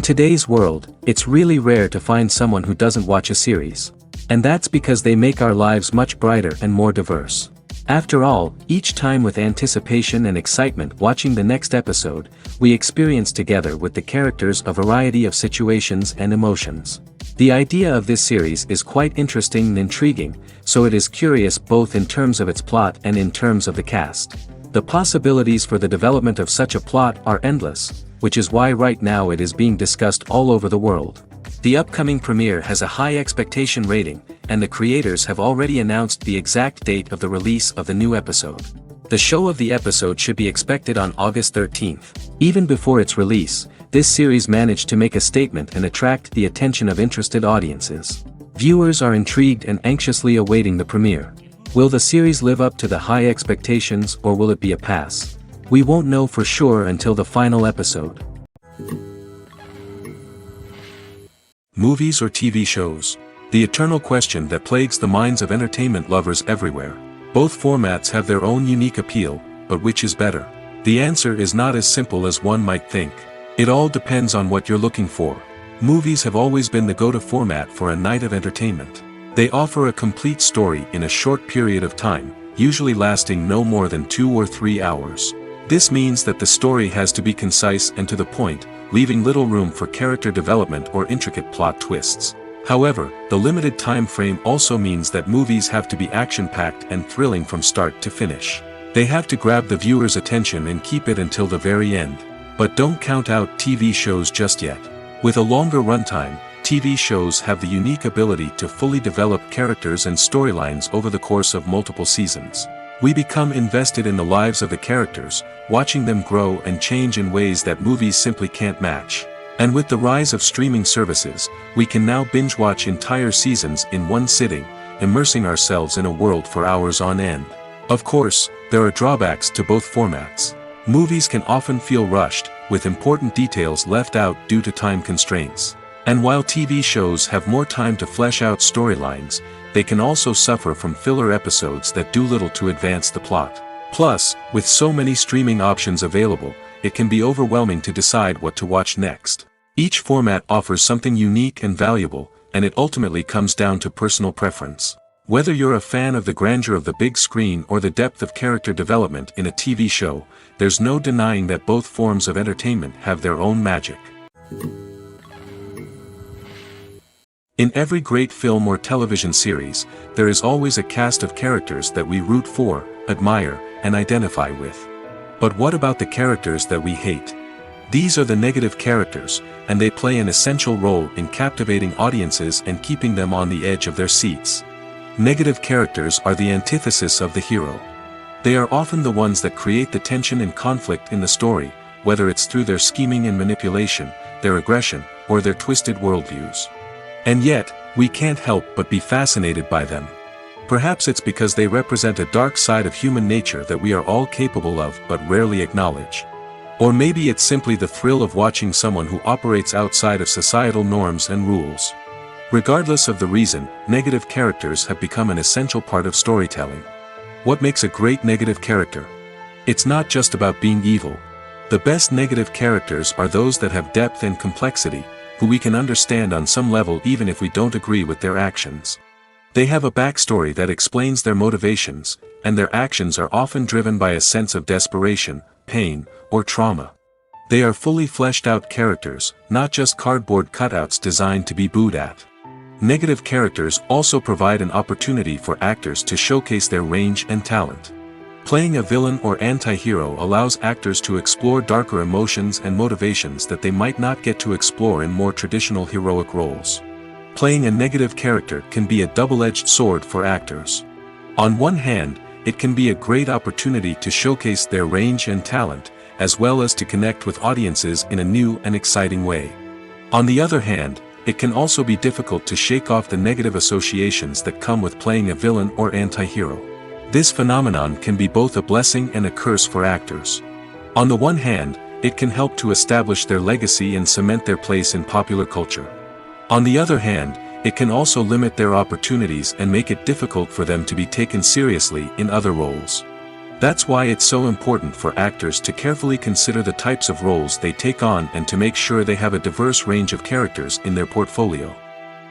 In today's world, it's really rare to find someone who doesn't watch a series. And that's because they make our lives much brighter and more diverse. After all, each time with anticipation and excitement watching the next episode, we experience together with the characters a variety of situations and emotions. The idea of this series is quite interesting and intriguing, so it is curious both in terms of its plot and in terms of the cast. The possibilities for the development of such a plot are endless, which is why right now it is being discussed all over the world. The upcoming premiere has a high expectation rating, and the creators have already announced the exact date of the release of the new episode. The show of the episode should be expected on August 13th. Even before its release, this series managed to make a statement and attract the attention of interested audiences. Viewers are intrigued and anxiously awaiting the premiere. Will the series live up to the high expectations or will it be a pass? We won't know for sure until the final episode. Movies or TV shows? The eternal question that plagues the minds of entertainment lovers everywhere. Both formats have their own unique appeal, but which is better? The answer is not as simple as one might think. It all depends on what you're looking for. Movies have always been the go-to format for a night of entertainment. They offer a complete story in a short period of time, usually lasting no more than 2 or 3 hours. This means that the story has to be concise and to the point, leaving little room for character development or intricate plot twists. However, the limited time frame also means that movies have to be action-packed and thrilling from start to finish. They have to grab the viewer's attention and keep it until the very end. But don't count out TV shows just yet. With a longer runtime, TV shows have the unique ability to fully develop characters and storylines over the course of multiple seasons. We become invested in the lives of the characters, watching them grow and change in ways that movies simply can't match. And with the rise of streaming services, we can now binge-watch entire seasons in one sitting, immersing ourselves in a world for hours on end. Of course, there are drawbacks to both formats. Movies can often feel rushed, with important details left out due to time constraints. And while TV shows have more time to flesh out storylines, they can also suffer from filler episodes that do little to advance the plot. Plus, with so many streaming options available, it can be overwhelming to decide what to watch next. Each format offers something unique and valuable, and it ultimately comes down to personal preference. Whether you're a fan of the grandeur of the big screen or the depth of character development in a TV show, there's no denying that both forms of entertainment have their own magic. In every great film or television series, there is always a cast of characters that we root for, admire, and identify with. But what about the characters that we hate? These are the negative characters, and they play an essential role in captivating audiences and keeping them on the edge of their seats. Negative characters are the antithesis of the hero. They are often the ones that create the tension and conflict in the story, whether it's through their scheming and manipulation, their aggression, or their twisted worldviews. And yet, we can't help but be fascinated by them. Perhaps it's because they represent a dark side of human nature that we are all capable of but rarely acknowledge. Or maybe it's simply the thrill of watching someone who operates outside of societal norms and rules. Regardless of the reason, negative characters have become an essential part of storytelling. What makes a great negative character? It's not just about being evil. The best negative characters are those that have depth and complexity, who we can understand on some level even if we don't agree with their actions. They have a backstory that explains their motivations, and their actions are often driven by a sense of desperation, pain, or trauma. They are fully fleshed out characters, not just cardboard cutouts designed to be booed at. Negative characters also provide an opportunity for actors to showcase their range and talent. Playing a villain or anti-hero allows actors to explore darker emotions and motivations that they might not get to explore in more traditional heroic roles. Playing a negative character can be a double-edged sword for actors. On one hand, it can be a great opportunity to showcase their range and talent, as well as to connect with audiences in a new and exciting way. On the other hand, it can also be difficult to shake off the negative associations that come with playing a villain or anti-hero. This phenomenon can be both a blessing and a curse for actors. On the one hand, it can help to establish their legacy and cement their place in popular culture. On the other hand, it can also limit their opportunities and make it difficult for them to be taken seriously in other roles. That's why it's so important for actors to carefully consider the types of roles they take on and to make sure they have a diverse range of characters in their portfolio.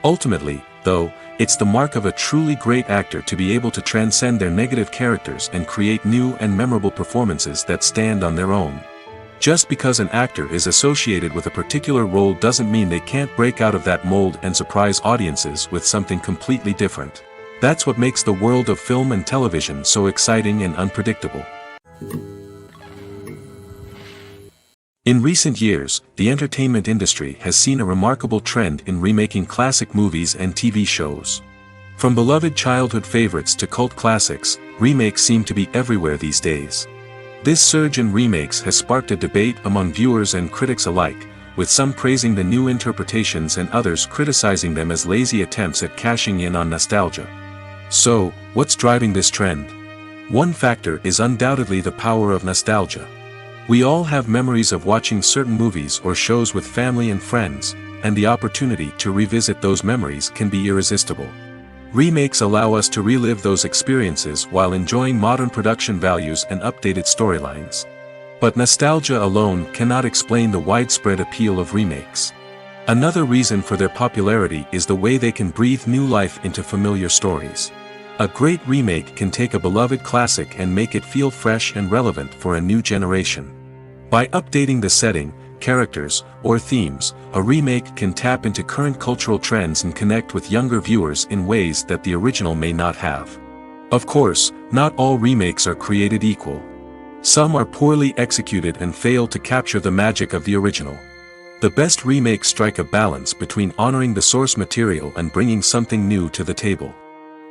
Ultimately, though, it's the mark of a truly great actor to be able to transcend their negative characters and create new and memorable performances that stand on their own. Just because an actor is associated with a particular role doesn't mean they can't break out of that mold and surprise audiences with something completely different. That's what makes the world of film and television so exciting and unpredictable. In recent years, the entertainment industry has seen a remarkable trend in remaking classic movies and TV shows. From beloved childhood favorites to cult classics, remakes seem to be everywhere these days. This surge in remakes has sparked a debate among viewers and critics alike, with some praising the new interpretations and others criticizing them as lazy attempts at cashing in on nostalgia. So, what's driving this trend? One factor is undoubtedly the power of nostalgia. We all have memories of watching certain movies or shows with family and friends, and the opportunity to revisit those memories can be irresistible. Remakes allow us to relive those experiences while enjoying modern production values and updated storylines. But nostalgia alone cannot explain the widespread appeal of remakes. Another reason for their popularity is the way they can breathe new life into familiar stories. A great remake can take a beloved classic and make it feel fresh and relevant for a new generation. By updating the setting, characters, or themes, a remake can tap into current cultural trends and connect with younger viewers in ways that the original may not have. Of course, not all remakes are created equal. Some are poorly executed and fail to capture the magic of the original. The best remakes strike a balance between honoring the source material and bringing something new to the table.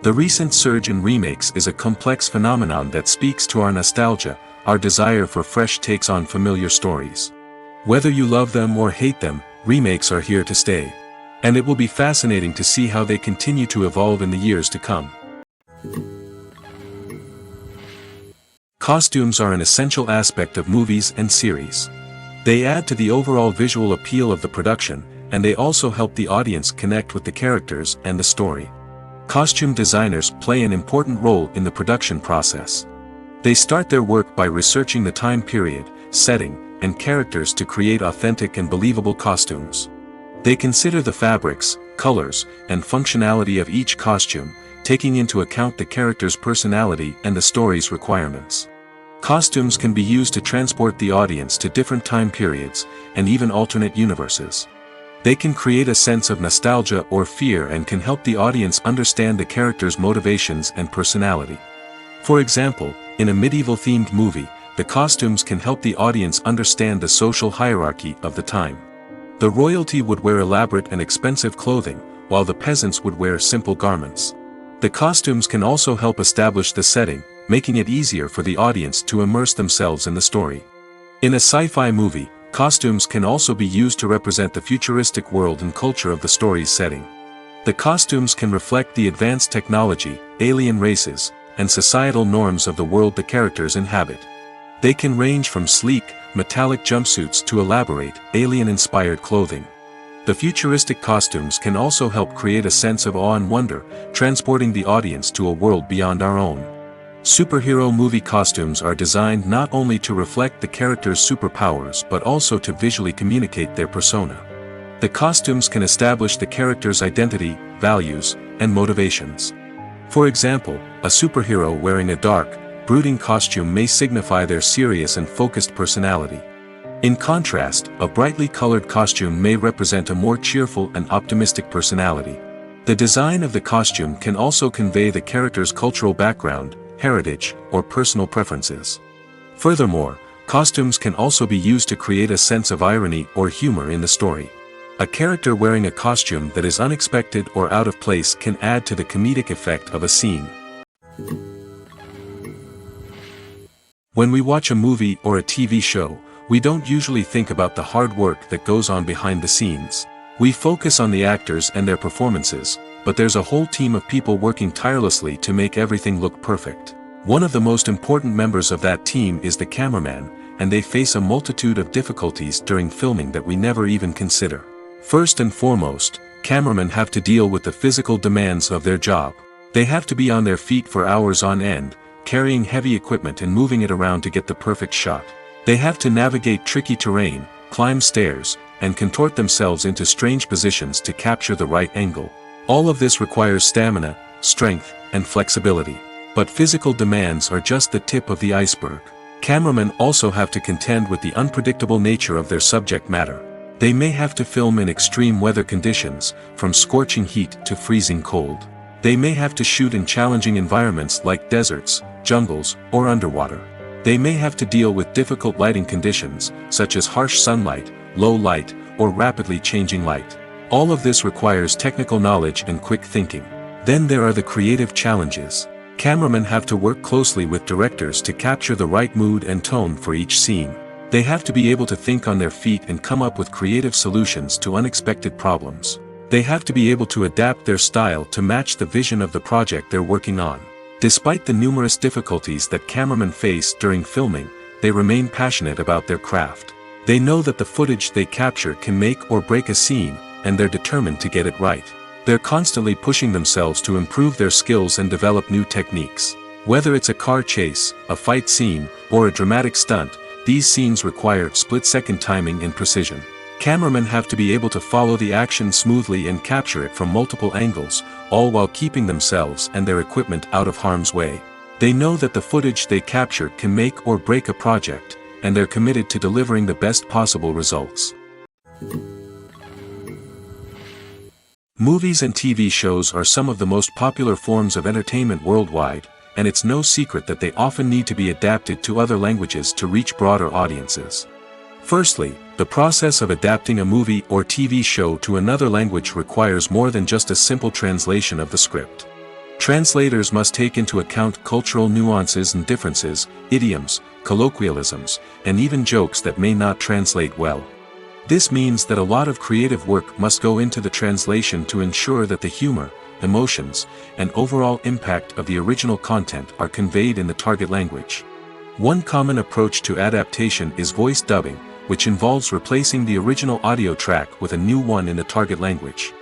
The recent surge in remakes is a complex phenomenon that speaks to our nostalgia, our desire for fresh takes on familiar stories. Whether you love them or hate them, remakes are here to stay. And it will be fascinating to see how they continue to evolve in the years to come. Costumes are an essential aspect of movies and series. They add to the overall visual appeal of the production, and they also help the audience connect with the characters and the story. Costume designers play an important role in the production process. They start their work by researching the time period, setting, and characters to create authentic and believable costumes. They consider the fabrics, colors, and functionality of each costume, taking into account the character's personality and the story's requirements. Costumes can be used to transport the audience to different time periods, and even alternate universes. They can create a sense of nostalgia or fear and can help the audience understand the character's motivations and personality. For example, in a medieval-themed movie, the costumes can help the audience understand the social hierarchy of the time. The royalty would wear elaborate and expensive clothing, while the peasants would wear simple garments. The costumes can also help establish the setting, making it easier for the audience to immerse themselves in the story. In a sci-fi movie, costumes can also be used to represent the futuristic world and culture of the story's setting. The costumes can reflect the advanced technology, alien races, and societal norms of the world the characters inhabit. They can range from sleek, metallic jumpsuits to elaborate, alien-inspired clothing. The futuristic costumes can also help create a sense of awe and wonder, transporting the audience to a world beyond our own. Superhero movie costumes are designed not only to reflect the character's superpowers but also to visually communicate their persona. The costumes can establish the character's identity, values, and motivations. For example, a superhero wearing a dark, brooding costume may signify their serious and focused personality. In contrast, a brightly colored costume may represent a more cheerful and optimistic personality. The design of the costume can also convey the character's cultural background, heritage, or personal preferences. Furthermore, costumes can also be used to create a sense of irony or humor in the story. A character wearing a costume that is unexpected or out of place can add to the comedic effect of a scene. When we watch a movie or a TV show, we don't usually think about the hard work that goes on behind the scenes. We focus on the actors and their performances, but there's a whole team of people working tirelessly to make everything look perfect. One of the most important members of that team is the cameraman, and they face a multitude of difficulties during filming that we never even consider. First and foremost, cameramen have to deal with the physical demands of their job. They have to be on their feet for hours on end, carrying heavy equipment and moving it around to get the perfect shot. They have to navigate tricky terrain, climb stairs, and contort themselves into strange positions to capture the right angle. All of this requires stamina, strength, and flexibility. But physical demands are just the tip of the iceberg. Cameramen also have to contend with the unpredictable nature of their subject matter. They may have to film in extreme weather conditions, from scorching heat to freezing cold. They may have to shoot in challenging environments like deserts, jungles, or underwater. They may have to deal with difficult lighting conditions, such as harsh sunlight, low light, or rapidly changing light. All of this requires technical knowledge and quick thinking. Then there are the creative challenges. Cameramen have to work closely with directors to capture the right mood and tone for each scene. They have to be able to think on their feet and come up with creative solutions to unexpected problems. They have to be able to adapt their style to match the vision of the project they're working on. Despite the numerous difficulties that cameramen face during filming, they remain passionate about their craft. They know that the footage they capture can make or break a scene, and they're determined to get it right. They're constantly pushing themselves to improve their skills and develop new techniques. Whether it's a car chase, a fight scene, or a dramatic stunt, these scenes require split-second timing and precision. Cameramen have to be able to follow the action smoothly and capture it from multiple angles, all while keeping themselves and their equipment out of harm's way. They know that the footage they capture can make or break a project, and they're committed to delivering the best possible results. Movies and TV shows are some of the most popular forms of entertainment worldwide, and it's no secret that they often need to be adapted to other languages to reach broader audiences. Firstly, the process of adapting a movie or TV show to another language requires more than just a simple translation of the script. Translators must take into account cultural nuances and differences, idioms, colloquialisms, and even jokes that may not translate well. This means that a lot of creative work must go into the translation to ensure that the humor, emotions, and overall impact of the original content are conveyed in the target language. One common approach to adaptation is voice dubbing, which involves replacing the original audio track with a new one in the target language.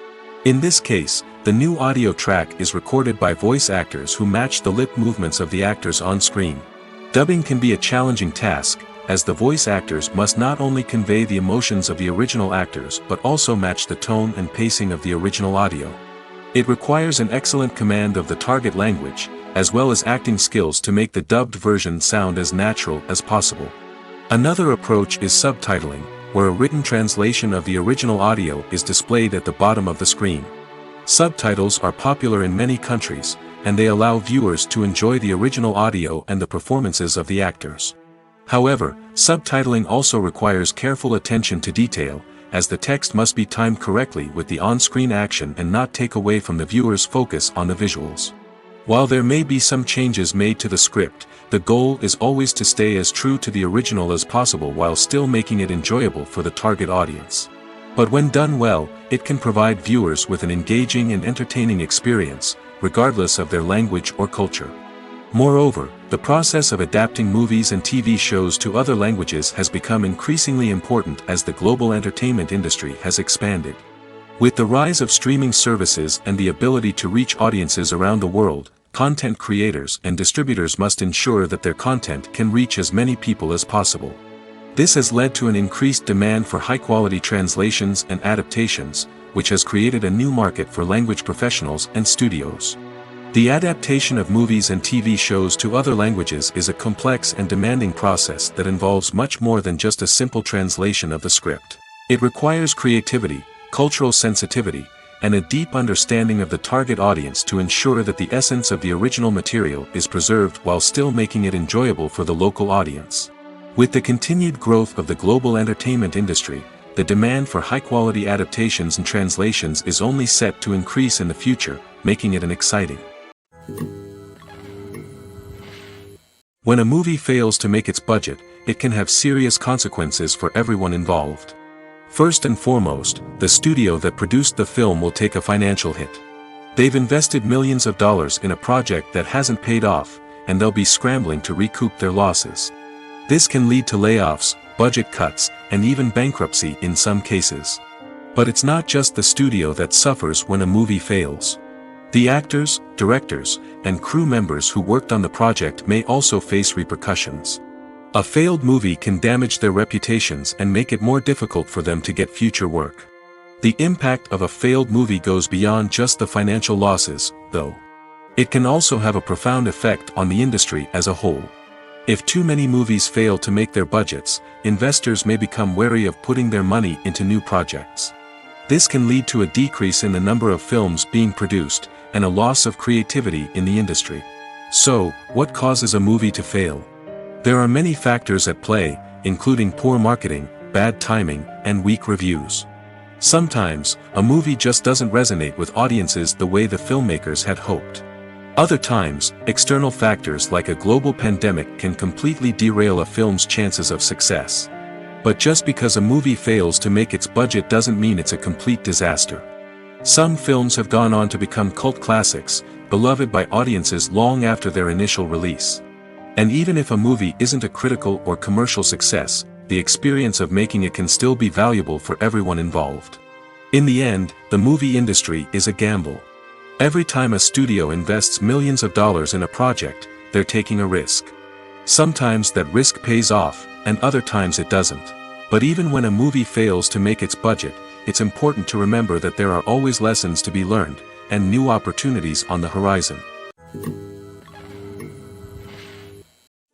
In this case, the new audio track is recorded by voice actors who match the lip movements of the actors on screen. Dubbing can be a challenging task, as the voice actors must not only convey the emotions of the original actors but also match the tone and pacing of the original audio. It requires an excellent command of the target language, as well as acting skills to make the dubbed version sound as natural as possible. Another approach is subtitling, where a written translation of the original audio is displayed at the bottom of the screen. Subtitles are popular in many countries, and they allow viewers to enjoy the original audio and the performances of the actors. However, subtitling also requires careful attention to detail, as the text must be timed correctly with the on-screen action and not take away from the viewer's focus on the visuals. While there may be some changes made to the script, the goal is always to stay as true to the original as possible while still making it enjoyable for the target audience. But when done well, it can provide viewers with an engaging and entertaining experience, regardless of their language or culture. Moreover, the process of adapting movies and TV shows to other languages has become increasingly important as the global entertainment industry has expanded. With the rise of streaming services and the ability to reach audiences around the world, content creators and distributors must ensure that their content can reach as many people as possible. This has led to an increased demand for high-quality translations and adaptations, which has created a new market for language professionals and studios. The adaptation of movies and TV shows to other languages is a complex and demanding process that involves much more than just a simple translation of the script. It requires creativity, cultural sensitivity, and a deep understanding of the target audience to ensure that the essence of the original material is preserved while still making it enjoyable for the local audience. With the continued growth of the global entertainment industry, the demand for high-quality adaptations and translations is only set to increase in the future, making it an exciting. When a movie fails to make its budget, it can have serious consequences for everyone involved. First and foremost, the studio that produced the film will take a financial hit. They've invested millions of dollars in a project that hasn't paid off, and they'll be scrambling to recoup their losses. This can lead to layoffs, budget cuts, and even bankruptcy in some cases. But it's not just the studio that suffers when a movie fails. The actors, directors, and crew members who worked on the project may also face repercussions. A failed movie can damage their reputations and make it more difficult for them to get future work. The impact of a failed movie goes beyond just the financial losses, though. It can also have a profound effect on the industry as a whole. If too many movies fail to make their budgets, investors may become wary of putting their money into new projects. This can lead to a decrease in the number of films being produced, and a loss of creativity in the industry. So, what causes a movie to fail? There are many factors at play, including poor marketing, bad timing, and weak reviews. Sometimes, a movie just doesn't resonate with audiences the way the filmmakers had hoped. Other times, external factors like a global pandemic can completely derail a film's chances of success. But just because a movie fails to make its budget doesn't mean it's a complete disaster. Some films have gone on to become cult classics, beloved by audiences long after their initial release. And even if a movie isn't a critical or commercial success, the experience of making it can still be valuable for everyone involved. In the end, the movie industry is a gamble. Every time a studio invests millions of dollars in a project, they're taking a risk. Sometimes that risk pays off, and other times it doesn't. But even when a movie fails to make its budget, it's important to remember that there are always lessons to be learned, and new opportunities on the horizon.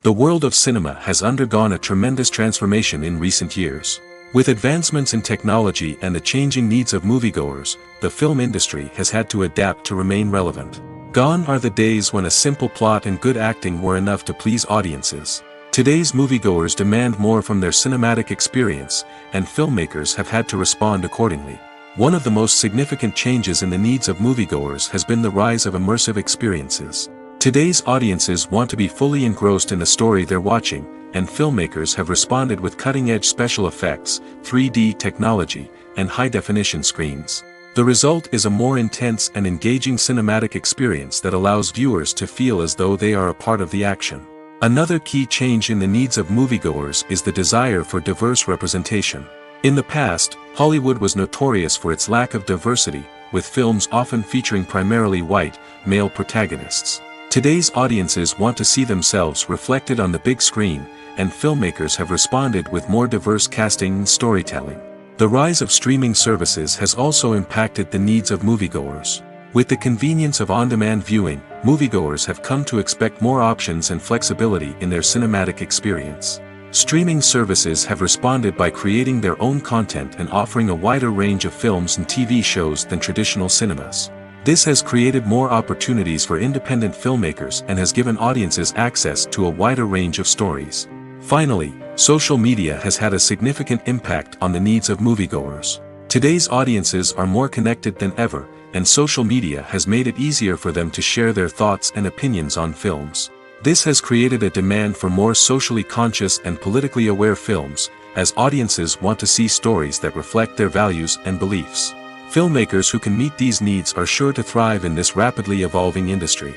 The world of cinema has undergone a tremendous transformation in recent years. With advancements in technology and the changing needs of moviegoers, the film industry has had to adapt to remain relevant. Gone are the days when a simple plot and good acting were enough to please audiences. Today's moviegoers demand more from their cinematic experience, and filmmakers have had to respond accordingly. One of the most significant changes in the needs of moviegoers has been the rise of immersive experiences. Today's audiences want to be fully engrossed in the story they're watching, and filmmakers have responded with cutting-edge special effects, 3D technology, and high-definition screens. The result is a more intense and engaging cinematic experience that allows viewers to feel as though they are a part of the action. Another key change in the needs of moviegoers is the desire for diverse representation. In the past, Hollywood was notorious for its lack of diversity, with films often featuring primarily white, male protagonists. Today's audiences want to see themselves reflected on the big screen, and filmmakers have responded with more diverse casting and storytelling. The rise of streaming services has also impacted the needs of moviegoers. With the convenience of on-demand viewing, moviegoers have come to expect more options and flexibility in their cinematic experience. Streaming services have responded by creating their own content and offering a wider range of films and TV shows than traditional cinemas. This has created more opportunities for independent filmmakers and has given audiences access to a wider range of stories. Finally, social media has had a significant impact on the needs of moviegoers. Today's audiences are more connected than ever, and social media has made it easier for them to share their thoughts and opinions on films. This has created a demand for more socially conscious and politically aware films, as audiences want to see stories that reflect their values and beliefs. Filmmakers who can meet these needs are sure to thrive in this rapidly evolving industry.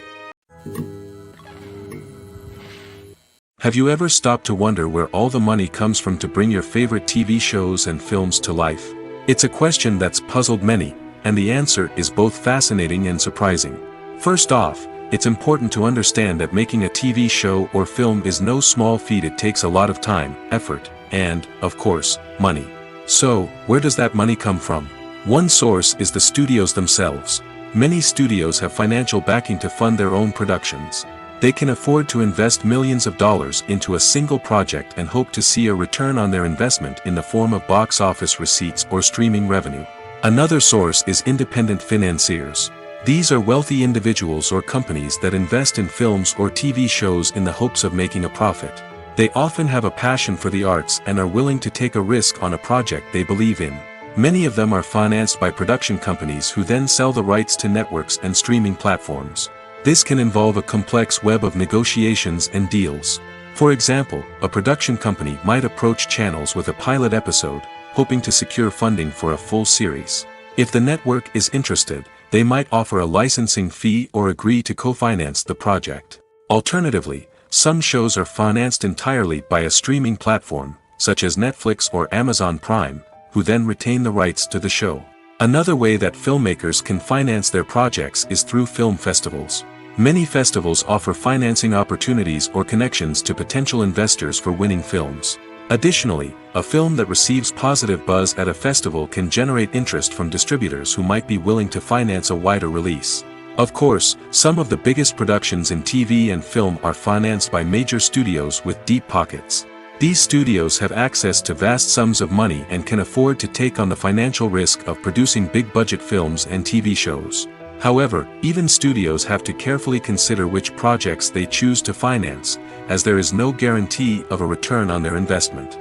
Have you ever stopped to wonder where all the money comes from to bring your favorite TV shows and films to life? It's a question that's puzzled many, and the answer is both fascinating and surprising. First off, it's important to understand that making a TV show or film is no small feat. It takes a lot of time, effort, and, of course, money. So, where does that money come from? One source is the studios themselves. Many studios have financial backing to fund their own productions. They can afford to invest millions of dollars into a single project and hope to see a return on their investment in the form of box office receipts or streaming revenue. Another source is independent financiers. These are wealthy individuals or companies that invest in films or TV shows in the hopes of making a profit. They often have a passion for the arts and are willing to take a risk on a project they believe in. Many of them are financed by production companies who then sell the rights to networks and streaming platforms. This can involve a complex web of negotiations and deals. For example, a production company might approach channels with a pilot episode, hoping to secure funding for a full series. If the network is interested, they might offer a licensing fee or agree to co-finance the project. Alternatively, some shows are financed entirely by a streaming platform, such as Netflix or Amazon Prime, who then retain the rights to the show. Another way that filmmakers can finance their projects is through film festivals. Many festivals offer financing opportunities or connections to potential investors for winning films. Additionally, a film that receives positive buzz at a festival can generate interest from distributors who might be willing to finance a wider release. Of course, some of the biggest productions in TV and film are financed by major studios with deep pockets. These studios have access to vast sums of money and can afford to take on the financial risk of producing big-budget films and TV shows. However, even studios have to carefully consider which projects they choose to finance, as there is no guarantee of a return on their investment.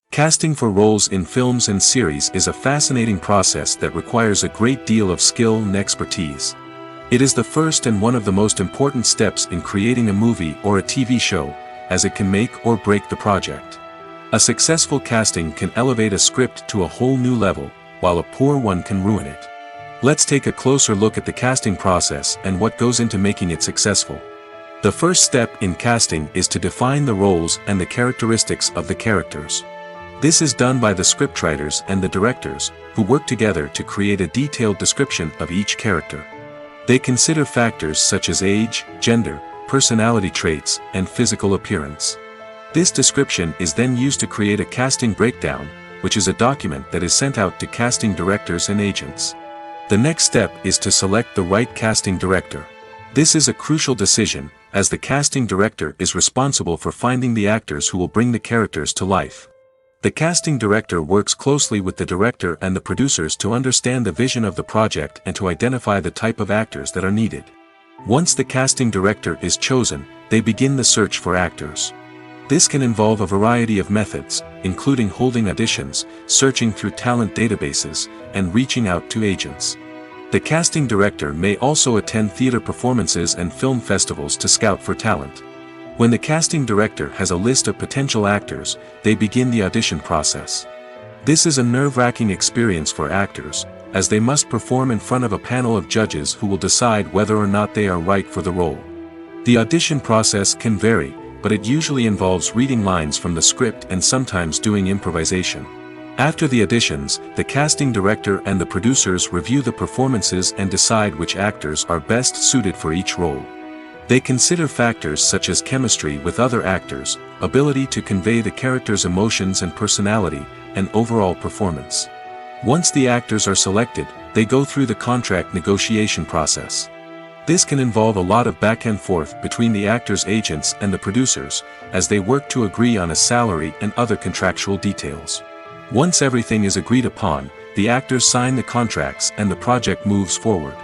Casting for roles in films and series is a fascinating process that requires a great deal of skill and expertise. It is the first and one of the most important steps in creating a movie or a TV show, as it can make or break the project. A successful casting can elevate a script to a whole new level, while a poor one can ruin it. Let's take a closer look at the casting process and what goes into making it successful. The first step in casting is to define the roles and the characteristics of the characters. This is done by the scriptwriters and the directors, who work together to create a detailed description of each character. They consider factors such as age, gender, personality traits, and physical appearance. This description is then used to create a casting breakdown, which is a document that is sent out to casting directors and agents. The next step is to select the right casting director. This is a crucial decision, as the casting director is responsible for finding the actors who will bring the characters to life. The casting director works closely with the director and the producers to understand the vision of the project and to identify the type of actors that are needed. Once the casting director is chosen, they begin the search for actors. This can involve a variety of methods, including holding auditions, searching through talent databases, and reaching out to agents. The casting director may also attend theater performances and film festivals to scout for talent. When the casting director has a list of potential actors, they begin the audition process. This is a nerve-wracking experience for actors, as they must perform in front of a panel of judges who will decide whether or not they are right for the role. The audition process can vary, but it usually involves reading lines from the script and sometimes doing improvisation. After the auditions, the casting director and the producers review the performances and decide which actors are best suited for each role. They consider factors such as chemistry with other actors, ability to convey the character's emotions and personality, and overall performance. Once the actors are selected, they go through the contract negotiation process. This can involve a lot of back and forth between the actors' agents and the producers, as they work to agree on a salary and other contractual details. Once everything is agreed upon, the actors sign the contracts and the project moves forward.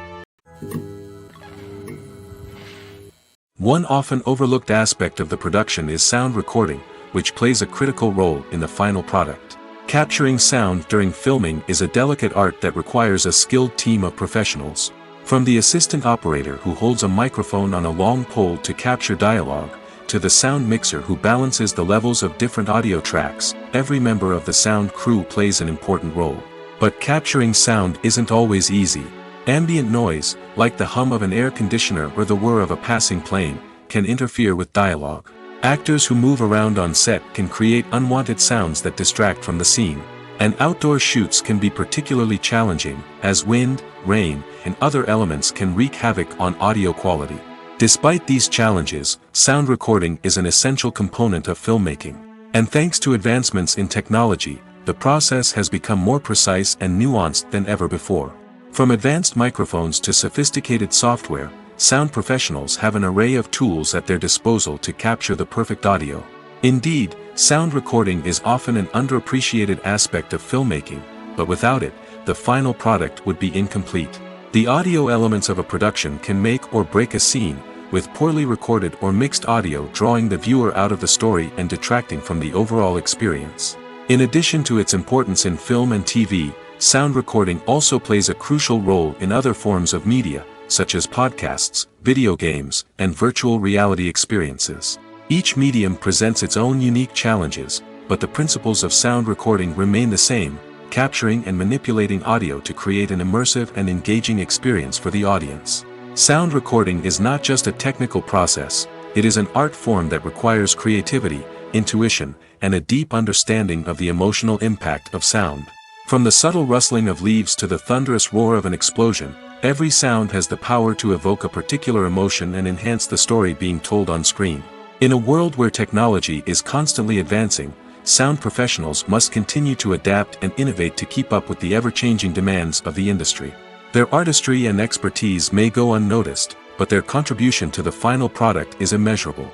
One often overlooked aspect of the production is sound recording, which plays a critical role in the final product. Capturing sound during filming is a delicate art that requires a skilled team of professionals. From the assistant operator who holds a microphone on a long pole to capture dialogue, to the sound mixer who balances the levels of different audio tracks, every member of the sound crew plays an important role. But capturing sound isn't always easy. Ambient noise, like the hum of an air conditioner or the whir of a passing plane, can interfere with dialogue. Actors who move around on set can create unwanted sounds that distract from the scene. And outdoor shoots can be particularly challenging, as wind, rain, and other elements can wreak havoc on audio quality. Despite these challenges, sound recording is an essential component of filmmaking. And thanks to advancements in technology, the process has become more precise and nuanced than ever before. From advanced microphones to sophisticated software, sound professionals have an array of tools at their disposal to capture the perfect audio. Indeed, sound recording is often an underappreciated aspect of filmmaking, but without it, the final product would be incomplete. The audio elements of a production can make or break a scene, with poorly recorded or mixed audio drawing the viewer out of the story and detracting from the overall experience. In addition to its importance in film and TV, sound recording also plays a crucial role in other forms of media, such as podcasts, video games, and virtual reality experiences. Each medium presents its own unique challenges, but the principles of sound recording remain the same, capturing and manipulating audio to create an immersive and engaging experience for the audience. Sound recording is not just a technical process, it is an art form that requires creativity, intuition, and a deep understanding of the emotional impact of sound. From the subtle rustling of leaves to the thunderous roar of an explosion, every sound has the power to evoke a particular emotion and enhance the story being told on screen. In a world where technology is constantly advancing, sound professionals must continue to adapt and innovate to keep up with the ever-changing demands of the industry. Their artistry and expertise may go unnoticed, but their contribution to the final product is immeasurable.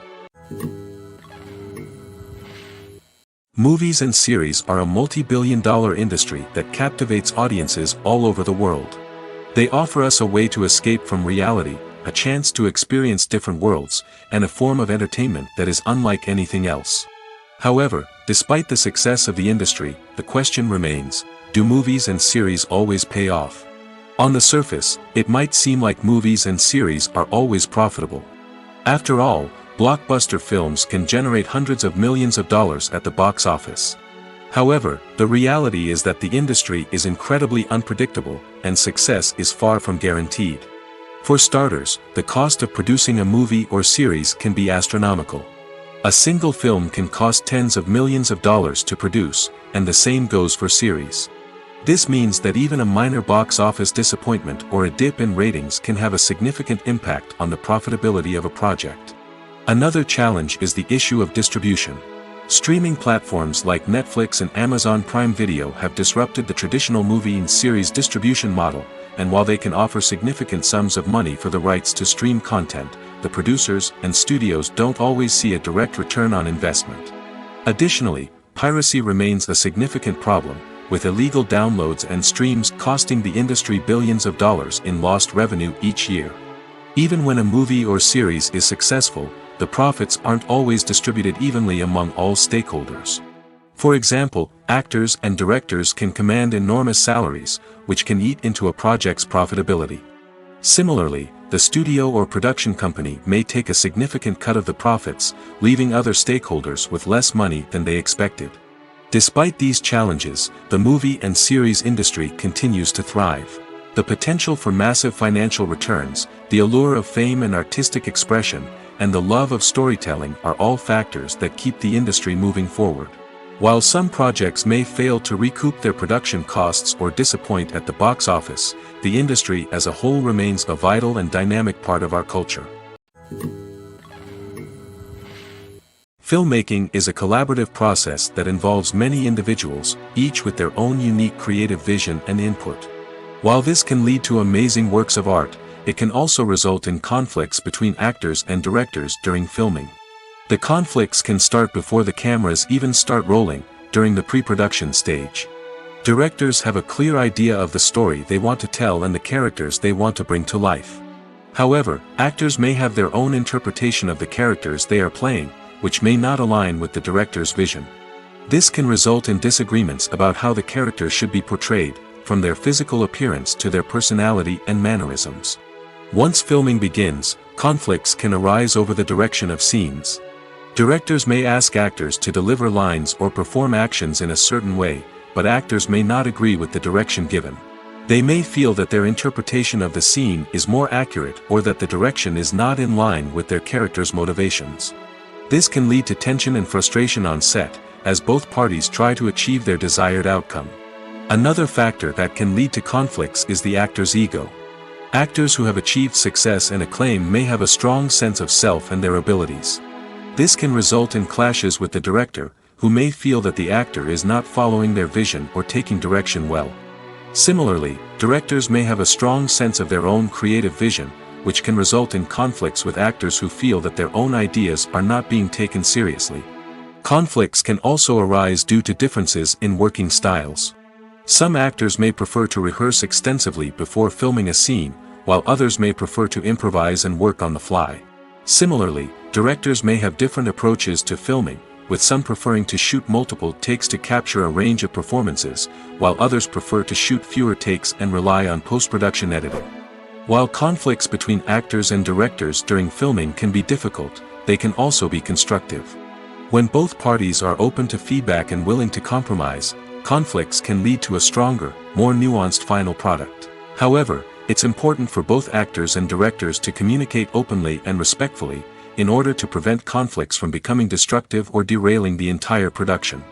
Movies and series are a multi-billion-dollar industry that captivates audiences all over the world. They offer us a way to escape from reality, a chance to experience different worlds, and a form of entertainment that is unlike anything else. However, despite the success of the industry, the question remains, do movies and series always pay off? On the surface, it might seem like movies and series are always profitable. After all, blockbuster films can generate hundreds of millions of dollars at the box office. However, the reality is that the industry is incredibly unpredictable, and success is far from guaranteed. For starters, the cost of producing a movie or series can be astronomical. A single film can cost tens of millions of dollars to produce, and the same goes for series. This means that even a minor box office disappointment or a dip in ratings can have a significant impact on the profitability of a project. Another challenge is the issue of distribution. Streaming platforms like Netflix and Amazon Prime Video have disrupted the traditional movie and series distribution model, and while they can offer significant sums of money for the rights to stream content, the producers and studios don't always see a direct return on investment. Additionally, piracy remains a significant problem, with illegal downloads and streams costing the industry billions of dollars in lost revenue each year. Even when a movie or series is successful, the profits aren't always distributed evenly among all stakeholders. For example, actors and directors can command enormous salaries, which can eat into a project's profitability. Similarly, the studio or production company may take a significant cut of the profits, leaving other stakeholders with less money than they expected. Despite these challenges, the movie and series industry continues to thrive. The potential for massive financial returns, the allure of fame and artistic expression, and the love of storytelling are all factors that keep the industry moving forward. While some projects may fail to recoup their production costs or disappoint at the box office, the industry as a whole remains a vital and dynamic part of our culture. Filmmaking is a collaborative process that involves many individuals, each with their own unique creative vision and input. While this can lead to amazing works of art, it can also result in conflicts between actors and directors during filming. The conflicts can start before the cameras even start rolling, during the pre-production stage. Directors have a clear idea of the story they want to tell and the characters they want to bring to life. However, actors may have their own interpretation of the characters they are playing, which may not align with the director's vision. This can result in disagreements about how the characters should be portrayed, from their physical appearance to their personality and mannerisms. Once filming begins, conflicts can arise over the direction of scenes. Directors may ask actors to deliver lines or perform actions in a certain way, but actors may not agree with the direction given. They may feel that their interpretation of the scene is more accurate or that the direction is not in line with their character's motivations. This can lead to tension and frustration on set, as both parties try to achieve their desired outcome. Another factor that can lead to conflicts is the actor's ego. Actors who have achieved success and acclaim may have a strong sense of self and their abilities. This can result in clashes with the director, who may feel that the actor is not following their vision or taking direction well. Similarly, directors may have a strong sense of their own creative vision, which can result in conflicts with actors who feel that their own ideas are not being taken seriously. Conflicts can also arise due to differences in working styles. Some actors may prefer to rehearse extensively before filming a scene, while others may prefer to improvise and work on the fly. Similarly, directors may have different approaches to filming, with some preferring to shoot multiple takes to capture a range of performances, while others prefer to shoot fewer takes and rely on post-production editing. While conflicts between actors and directors during filming can be difficult, they can also be constructive. When both parties are open to feedback and willing to compromise, conflicts can lead to a stronger, more nuanced final product. However, it's important for both actors and directors to communicate openly and respectfully, in order to prevent conflicts from becoming destructive or derailing the entire production.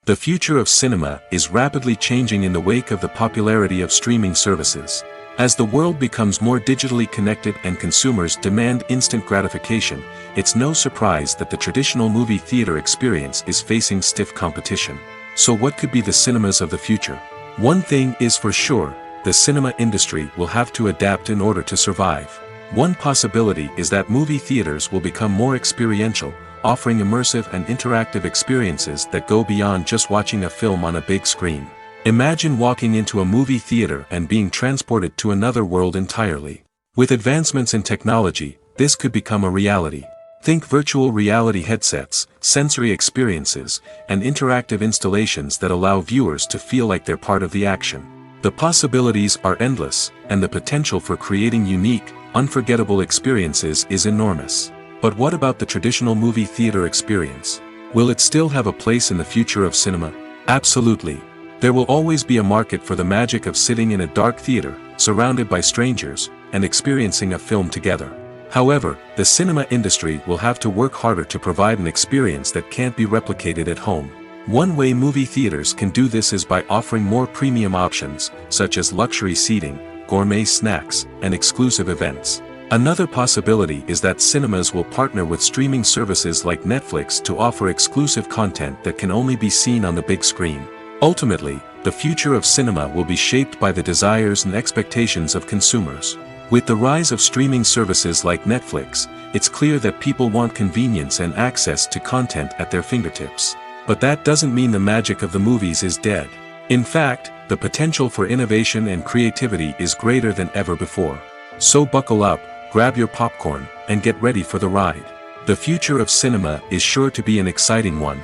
The future of cinema is rapidly changing in the wake of the popularity of streaming services. As the world becomes more digitally connected and consumers demand instant gratification, it's no surprise that the traditional movie theater experience is facing stiff competition. So what could be the cinemas of the future? One thing is for sure, the cinema industry will have to adapt in order to survive. One possibility is that movie theaters will become more experiential, offering immersive and interactive experiences that go beyond just watching a film on a big screen. Imagine walking into a movie theater and being transported to another world entirely. With advancements in technology, this could become a reality. Think virtual reality headsets, sensory experiences, and interactive installations that allow viewers to feel like they're part of the action. The possibilities are endless, and the potential for creating unique, unforgettable experiences is enormous. But what about the traditional movie theater experience? Will it still have a place in the future of cinema? Absolutely. There will always be a market for the magic of sitting in a dark theater, surrounded by strangers, and experiencing a film together. However, the cinema industry will have to work harder to provide an experience that can't be replicated at home. One way movie theaters can do this is by offering more premium options, such as luxury seating, gourmet snacks, and exclusive events. Another possibility is that cinemas will partner with streaming services like Netflix to offer exclusive content that can only be seen on the big screen. Ultimately, the future of cinema will be shaped by the desires and expectations of consumers. With the rise of streaming services like Netflix, it's clear that people want convenience and access to content at their fingertips. But that doesn't mean the magic of the movies is dead. In fact, the potential for innovation and creativity is greater than ever before. So buckle up, grab your popcorn, and get ready for the ride. The future of cinema is sure to be an exciting one.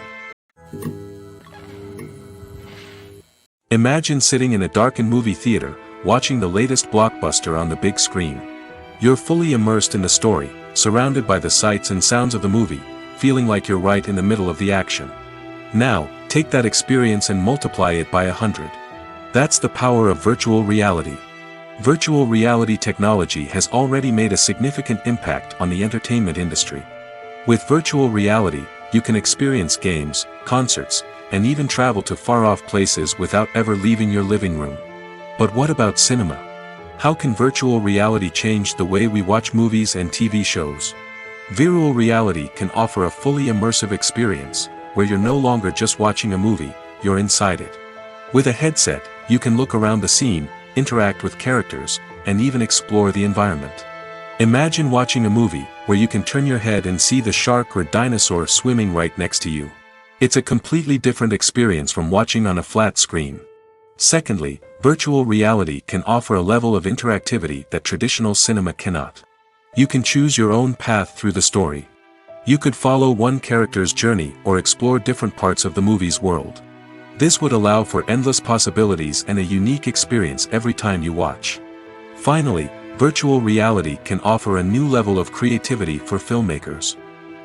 Imagine sitting in a darkened movie theater, watching the latest blockbuster on the big screen. You're fully immersed in the story, surrounded by the sights and sounds of the movie, feeling like you're right in the middle of the action. Now, take that experience and multiply it by 100. That's the power of virtual reality. Virtual reality technology has already made a significant impact on the entertainment industry. With virtual reality, you can experience games, concerts, and even travel to far-off places without ever leaving your living room. But what about cinema? How can virtual reality change the way we watch movies and TV shows? Virtual reality can offer a fully immersive experience, where you're no longer just watching a movie, you're inside it. With a headset, you can look around the scene, interact with characters, and even explore the environment. Imagine watching a movie where you can turn your head and see the shark or dinosaur swimming right next to you. It's a completely different experience from watching on a flat screen. Secondly, virtual reality can offer a level of interactivity that traditional cinema cannot. You can choose your own path through the story. You could follow one character's journey or explore different parts of the movie's world. This would allow for endless possibilities and a unique experience every time you watch. Finally, virtual reality can offer a new level of creativity for filmmakers.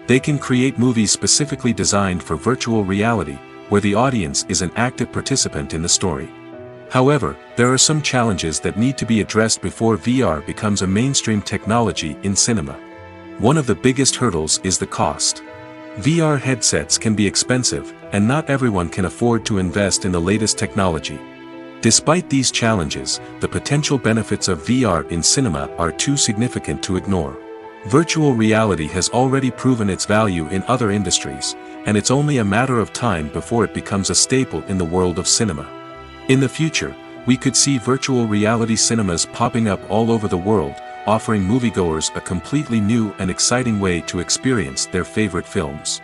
They can create movies specifically designed for virtual reality, where the audience is an active participant in the story. However, there are some challenges that need to be addressed before VR becomes a mainstream technology in cinema. One of the biggest hurdles is the cost. VR headsets can be expensive, and not everyone can afford to invest in the latest technology. Despite these challenges, the potential benefits of VR in cinema are too significant to ignore. Virtual reality has already proven its value in other industries, and it's only a matter of time before it becomes a staple in the world of cinema. In the future, we could see virtual reality cinemas popping up all over the world, offering moviegoers a completely new and exciting way to experience their favorite films.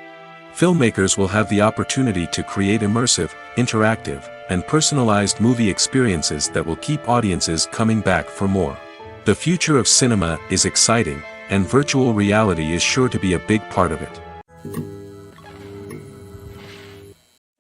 Filmmakers will have the opportunity to create immersive, interactive, and personalized movie experiences that will keep audiences coming back for more. The future of cinema is exciting, and virtual reality is sure to be a big part of it.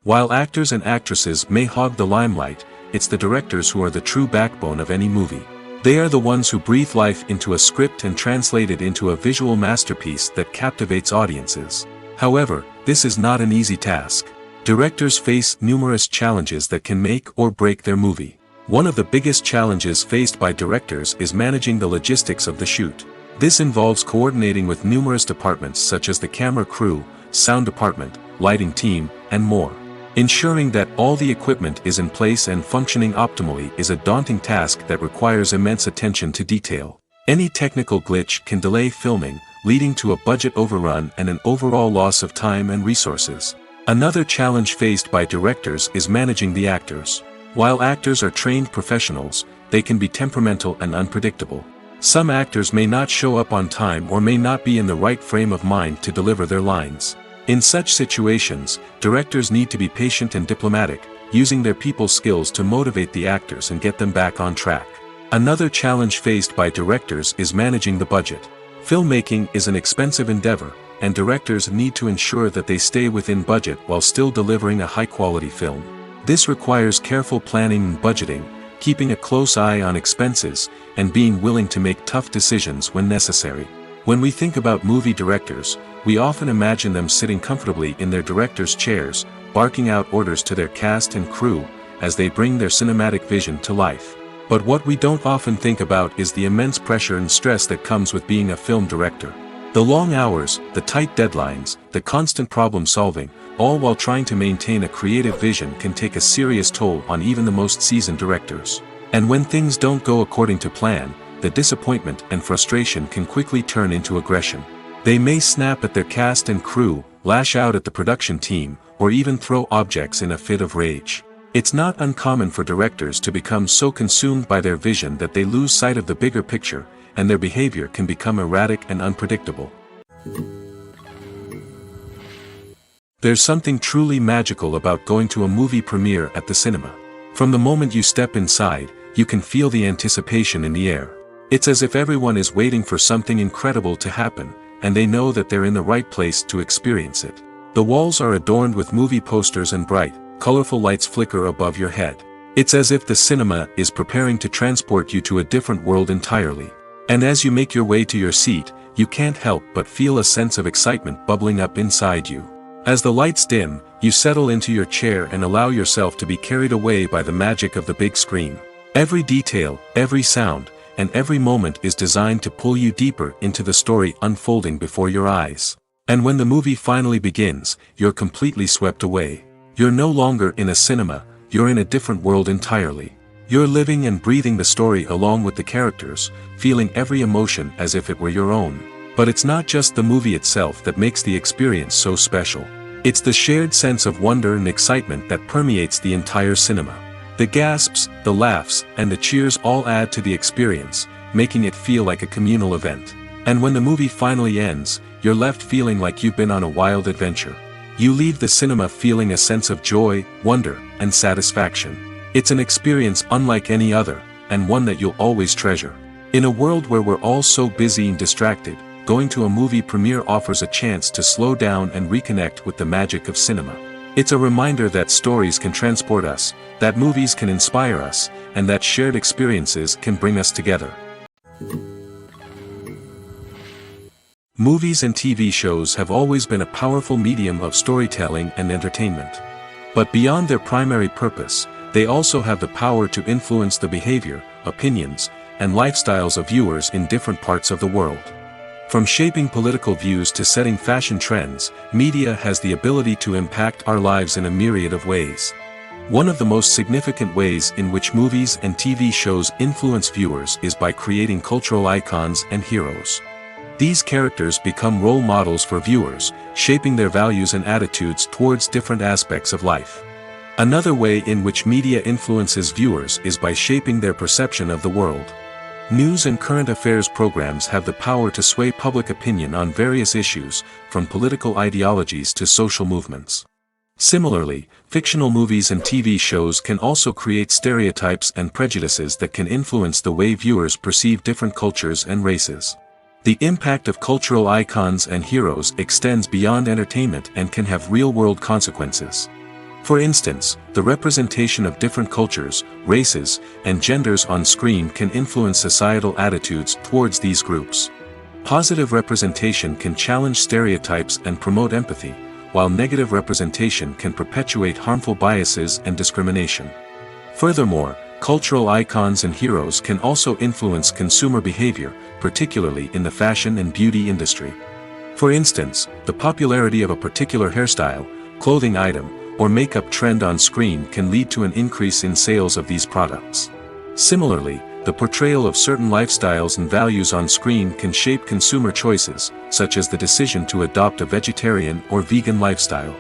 While actors and actresses may hog the limelight, it's the directors who are the true backbone of any movie. They are the ones who breathe life into a script and translate it into a visual masterpiece that captivates audiences. However, this is not an easy task. Directors face numerous challenges that can make or break their movie. One of the biggest challenges faced by directors is managing the logistics of the shoot. This involves coordinating with numerous departments such as the camera crew, sound department, lighting team, and more. Ensuring that all the equipment is in place and functioning optimally is a daunting task that requires immense attention to detail. Any technical glitch can delay filming, leading to a budget overrun and an overall loss of time and resources. Another challenge faced by directors is managing the actors. While actors are trained professionals, they can be temperamental and unpredictable. Some actors may not show up on time or may not be in the right frame of mind to deliver their lines. In such situations, directors need to be patient and diplomatic, using their people skills to motivate the actors and get them back on track. Another challenge faced by directors is managing the budget. Filmmaking is an expensive endeavor, and directors need to ensure that they stay within budget while still delivering a high-quality film. This requires careful planning and budgeting, keeping a close eye on expenses, and being willing to make tough decisions when necessary. When we think about movie directors, we often imagine them sitting comfortably in their director's chairs, barking out orders to their cast and crew, as they bring their cinematic vision to life. But what we don't often think about is the immense pressure and stress that comes with being a film director. The long hours, the tight deadlines, the constant problem solving, all while trying to maintain a creative vision can take a serious toll on even the most seasoned directors. And when things don't go according to plan, the disappointment and frustration can quickly turn into aggression. They may snap at their cast and crew, lash out at the production team, or even throw objects in a fit of rage. It's not uncommon for directors to become so consumed by their vision that they lose sight of the bigger picture, and their behavior can become erratic and unpredictable. There's something truly magical about going to a movie premiere at the cinema. From the moment you step inside, you can feel the anticipation in the air. It's as if everyone is waiting for something incredible to happen, and they know that they're in the right place to experience it. The walls are adorned with movie posters and bright, colorful lights flicker above your head. It's as if the cinema is preparing to transport you to a different world entirely. And as you make your way to your seat, you can't help but feel a sense of excitement bubbling up inside you. As the lights dim, you settle into your chair and allow yourself to be carried away by the magic of the big screen. Every detail, every sound, and every moment is designed to pull you deeper into the story unfolding before your eyes. And when the movie finally begins, you're completely swept away. You're no longer in a cinema, you're in a different world entirely. You're living and breathing the story along with the characters, feeling every emotion as if it were your own. But it's not just the movie itself that makes the experience so special. It's the shared sense of wonder and excitement that permeates the entire cinema. The gasps, the laughs, and the cheers all add to the experience, making it feel like a communal event. And when the movie finally ends, you're left feeling like you've been on a wild adventure. You leave the cinema feeling a sense of joy, wonder, and satisfaction. It's an experience unlike any other, and one that you'll always treasure. In a world where we're all so busy and distracted, going to a movie premiere offers a chance to slow down and reconnect with the magic of cinema. It's a reminder that stories can transport us, that movies can inspire us, and that shared experiences can bring us together. Movies and TV shows have always been a powerful medium of storytelling and entertainment. But beyond their primary purpose, they also have the power to influence the behavior, opinions, and lifestyles of viewers in different parts of the world. From shaping political views to setting fashion trends, media has the ability to impact our lives in a myriad of ways. One of the most significant ways in which movies and TV shows influence viewers is by creating cultural icons and heroes. These characters become role models for viewers, shaping their values and attitudes towards different aspects of life. Another way in which media influences viewers is by shaping their perception of the world. News and current affairs programs have the power to sway public opinion on various issues, from political ideologies to social movements. Similarly, fictional movies and TV shows can also create stereotypes and prejudices that can influence the way viewers perceive different cultures and races. The impact of cultural icons and heroes extends beyond entertainment and can have real-world consequences. For instance, the representation of different cultures, races, and genders on screen can influence societal attitudes towards these groups. Positive representation can challenge stereotypes and promote empathy, while negative representation can perpetuate harmful biases and discrimination. Furthermore, Cultural icons and heroes can also influence consumer behavior, particularly in the fashion and beauty industry. For instance, the popularity of a particular hairstyle, clothing item, or makeup trend on screen can lead to an increase in sales of these products. Similarly, the portrayal of certain lifestyles and values on screen can shape consumer choices, such as the decision to adopt a vegetarian or vegan lifestyle.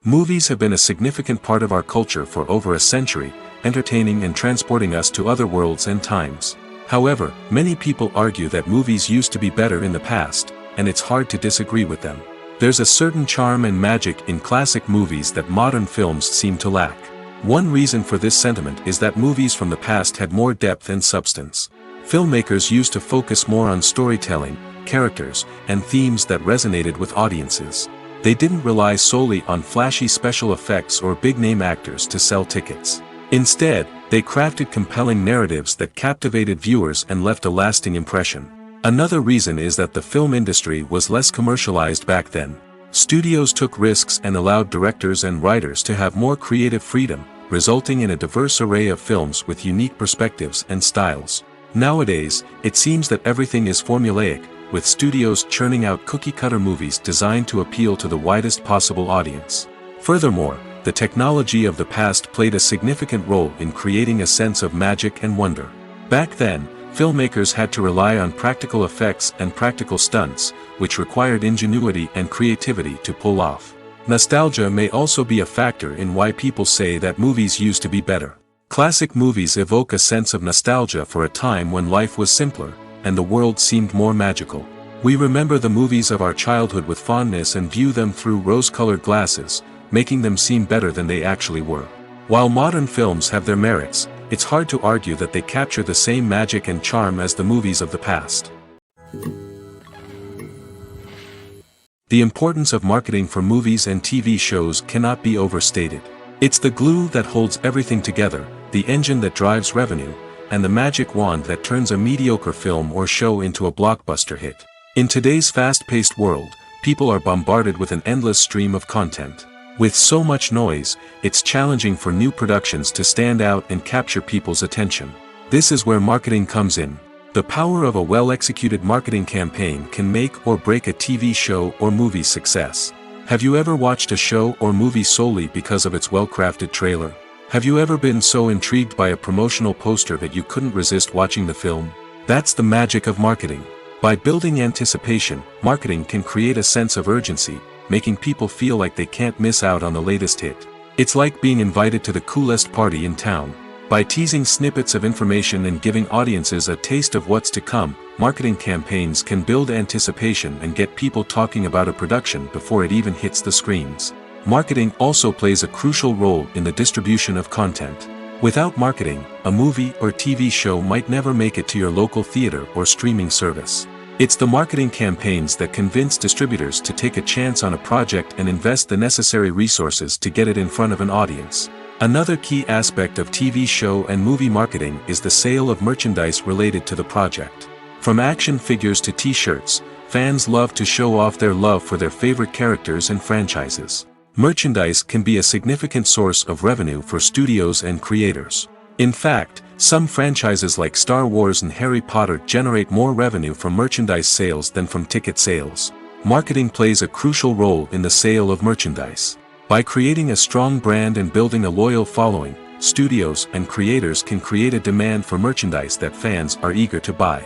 Movies have been a significant part of our culture for over a century, entertaining and transporting us to other worlds and times. However, many people argue that movies used to be better in the past, and it's hard to disagree with them. There's a certain charm and magic in classic movies that modern films seem to lack. One reason for this sentiment is that movies from the past had more depth and substance. Filmmakers used to focus more on storytelling, characters, and themes that resonated with audiences. They didn't rely solely on flashy special effects or big-name actors to sell tickets. Instead, they crafted compelling narratives that captivated viewers and left a lasting impression. Another reason is that the film industry was less commercialized back then. Studios took risks and allowed directors and writers to have more creative freedom, resulting in a diverse array of films with unique perspectives and styles. Nowadays, it seems that everything is formulaic, with studios churning out cookie-cutter movies designed to appeal to the widest possible audience. Furthermore, the technology of the past played a significant role in creating a sense of magic and wonder. Back then, filmmakers had to rely on practical effects and practical stunts, which required ingenuity and creativity to pull off. Nostalgia may also be a factor in why people say that movies used to be better. Classic movies evoke a sense of nostalgia for a time when life was simpler, and the world seemed more magical. We remember the movies of our childhood with fondness and view them through rose-colored glasses, making them seem better than they actually were. While modern films have their merits, it's hard to argue that they capture the same magic and charm as the movies of the past. The importance of marketing for movies and TV shows cannot be overstated. It's the glue that holds everything together, the engine that drives revenue, and the magic wand that turns a mediocre film or show into a blockbuster hit. In today's fast-paced world, people are bombarded with an endless stream of content. With so much noise, it's challenging for new productions to stand out and capture people's attention. This is where marketing comes in. The power of a well-executed marketing campaign can make or break a TV show or movie's success. Have you ever watched a show or movie solely because of its well-crafted trailer? Have you ever been so intrigued by a promotional poster that you couldn't resist watching the film? That's the magic of marketing. By building anticipation, marketing can create a sense of urgency, making people feel like they can't miss out on the latest hit. It's like being invited to the coolest party in town. By teasing snippets of information and giving audiences a taste of what's to come, marketing campaigns can build anticipation and get people talking about a production before it even hits the screens. Marketing also plays a crucial role in the distribution of content. Without marketing, a movie or TV show might never make it to your local theater or streaming service. It's the marketing campaigns that convince distributors to take a chance on a project and invest the necessary resources to get it in front of an audience. Another key aspect of TV show and movie marketing is the sale of merchandise related to the project. From action figures to t-shirts, fans love to show off their love for their favorite characters and franchises. Merchandise can be a significant source of revenue for studios and creators. In fact, some franchises like Star Wars and Harry Potter generate more revenue from merchandise sales than from ticket sales. Marketing plays a crucial role in the sale of merchandise. By creating a strong brand and building a loyal following, studios and creators can create a demand for merchandise that fans are eager to buy.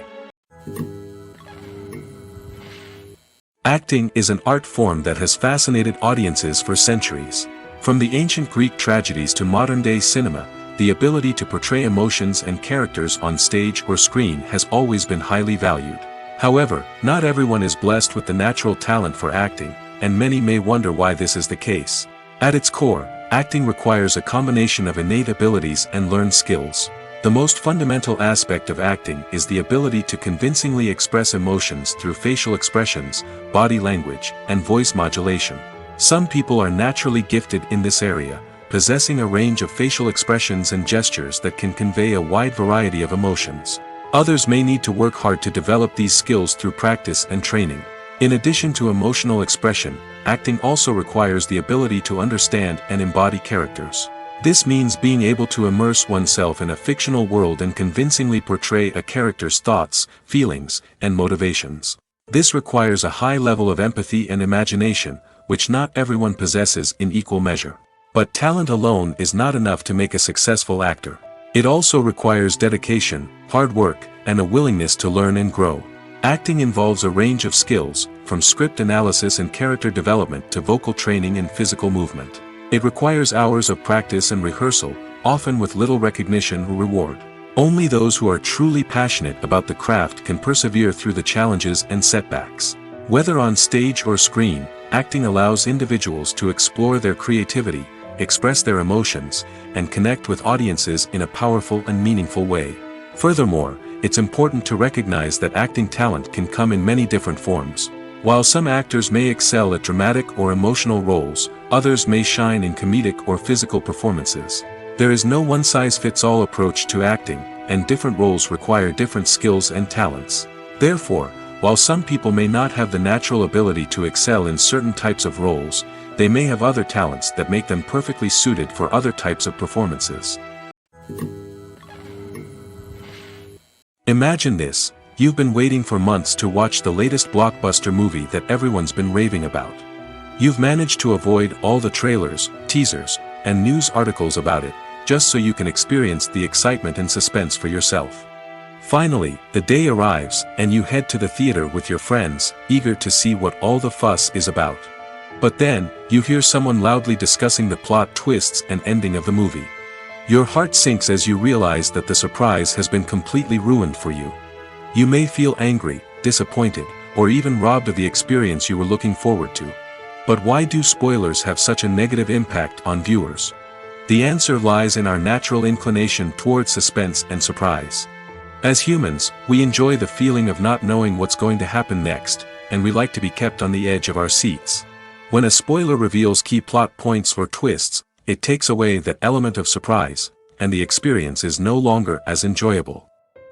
Acting is an art form that has fascinated audiences for centuries. From the ancient Greek tragedies to modern-day cinema, the ability to portray emotions and characters on stage or screen has always been highly valued. However, not everyone is blessed with the natural talent for acting, and many may wonder why this is the case. At its core, acting requires a combination of innate abilities and learned skills. The most fundamental aspect of acting is the ability to convincingly express emotions through facial expressions, body language, and voice modulation. Some people are naturally gifted in this area, possessing a range of facial expressions and gestures that can convey a wide variety of emotions. Others may need to work hard to develop these skills through practice and training. In addition to emotional expression, acting also requires the ability to understand and embody characters. This means being able to immerse oneself in a fictional world and convincingly portray a character's thoughts, feelings, and motivations. This requires a high level of empathy and imagination, which not everyone possesses in equal measure. But talent alone is not enough to make a successful actor. It also requires dedication, hard work, and a willingness to learn and grow. Acting involves a range of skills, from script analysis and character development to vocal training and physical movement. It requires hours of practice and rehearsal, often with little recognition or reward. Only those who are truly passionate about the craft can persevere through the challenges and setbacks. Whether on stage or screen, acting allows individuals to explore their creativity, express their emotions, and connect with audiences in a powerful and meaningful way. Furthermore, it's important to recognize that acting talent can come in many different forms. While some actors may excel at dramatic or emotional roles, others may shine in comedic or physical performances. There is no one-size-fits-all approach to acting, and different roles require different skills and talents. Therefore, while some people may not have the natural ability to excel in certain types of roles, they may have other talents that make them perfectly suited for other types of performances. Imagine this: you've been waiting for months to watch the latest blockbuster movie that everyone's been raving about. You've managed to avoid all the trailers, teasers, and news articles about it, just so you can experience the excitement and suspense for yourself. Finally, the day arrives, and you head to the theater with your friends, eager to see what all the fuss is about. But then, you hear someone loudly discussing the plot twists and ending of the movie. Your heart sinks as you realize that the surprise has been completely ruined for you. You may feel angry, disappointed, or even robbed of the experience you were looking forward to. But why do spoilers have such a negative impact on viewers? The answer lies in our natural inclination toward suspense and surprise. As humans, we enjoy the feeling of not knowing what's going to happen next, and we like to be kept on the edge of our seats. When a spoiler reveals key plot points or twists, it takes away that element of surprise, and the experience is no longer as enjoyable.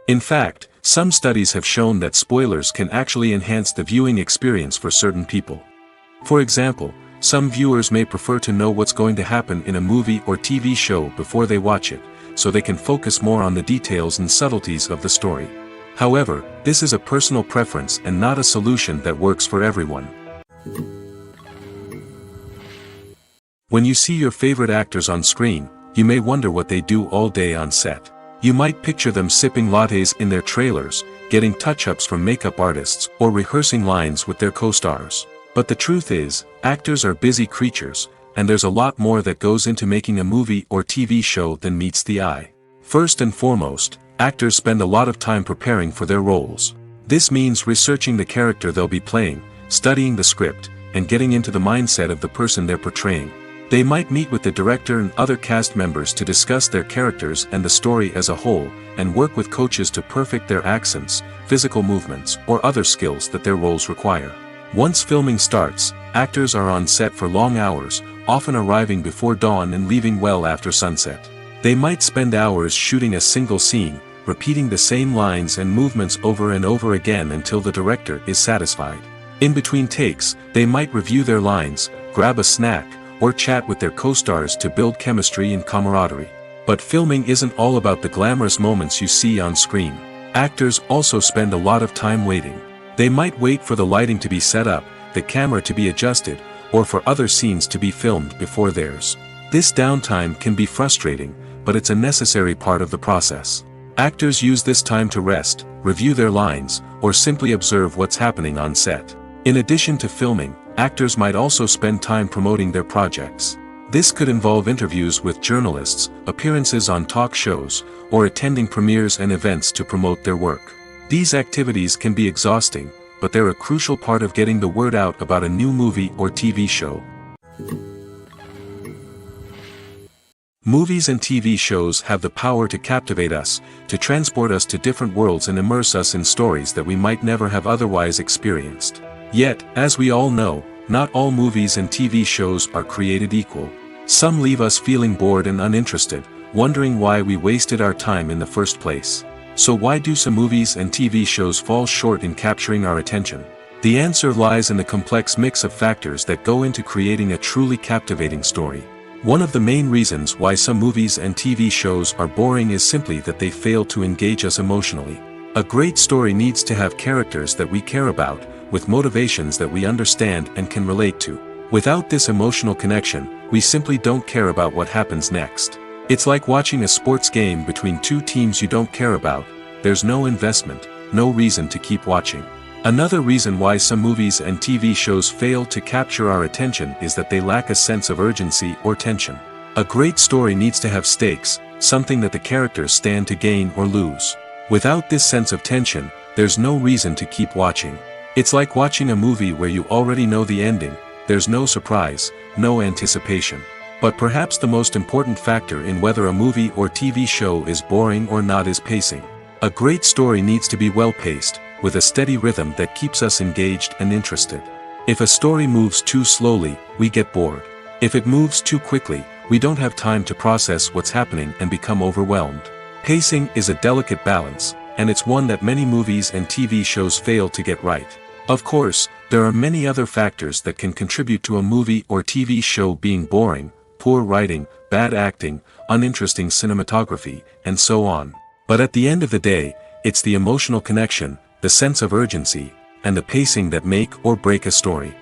In fact, some studies have shown that spoilers can actually enhance the viewing experience for certain people. For example, some viewers may prefer to know what's going to happen in a movie or TV show before they watch it, so they can focus more on the details and subtleties of the story. However, this is a personal preference and not a solution that works for everyone. When you see your favorite actors on screen, you may wonder what they do all day on set. You might picture them sipping lattes in their trailers, getting touch-ups from makeup artists, or rehearsing lines with their co-stars. But the truth is, actors are busy creatures, and there's a lot more that goes into making a movie or TV show than meets the eye. First and foremost, actors spend a lot of time preparing for their roles. This means researching the character they'll be playing, studying the script, and getting into the mindset of the person they're portraying. They might meet with the director and other cast members to discuss their characters and the story as a whole, and work with coaches to perfect their accents, physical movements, or other skills that their roles require. Once filming starts, actors are on set for long hours, often arriving before dawn and leaving well after sunset. They might spend hours shooting a single scene, repeating the same lines and movements over and over again until the director is satisfied. In between takes, they might review their lines, grab a snack, or chat with their co-stars to build chemistry and camaraderie. But filming isn't all about the glamorous moments you see on screen. Actors also spend a lot of time waiting. They might wait for the lighting to be set up, the camera to be adjusted, or for other scenes to be filmed before theirs. This downtime can be frustrating, but it's a necessary part of the process. Actors use this time to rest, review their lines, or simply observe what's happening on set. In addition to filming, actors might also spend time promoting their projects. This could involve interviews with journalists, appearances on talk shows, or attending premieres and events to promote their work. These activities can be exhausting, but they're a crucial part of getting the word out about a new movie or TV show. Movies and TV shows have the power to captivate us, to transport us to different worlds and immerse us in stories that we might never have otherwise experienced. Yet, as we all know, not all movies and TV shows are created equal. Some leave us feeling bored and uninterested, wondering why we wasted our time in the first place. So why do some movies and TV shows fall short in capturing our attention? The answer lies in the complex mix of factors that go into creating a truly captivating story. One of the main reasons why some movies and TV shows are boring is simply that they fail to engage us emotionally. A great story needs to have characters that we care about, with motivations that we understand and can relate to. Without this emotional connection, we simply don't care about what happens next. It's like watching a sports game between two teams you don't care about. There's no investment, no reason to keep watching. Another reason why some movies and TV shows fail to capture our attention is that they lack a sense of urgency or tension. A great story needs to have stakes, something that the characters stand to gain or lose. Without this sense of tension, there's no reason to keep watching. It's like watching a movie where you already know the ending. There's no surprise, no anticipation. But perhaps the most important factor in whether a movie or TV show is boring or not is pacing. A great story needs to be well-paced, with a steady rhythm that keeps us engaged and interested. If a story moves too slowly, we get bored. If it moves too quickly, we don't have time to process what's happening and become overwhelmed. Pacing is a delicate balance, and it's one that many movies and TV shows fail to get right. Of course, there are many other factors that can contribute to a movie or TV show being boring: poor writing, bad acting, uninteresting cinematography, and so on. But at the end of the day, it's the emotional connection, the sense of urgency, and the pacing that make or break a story.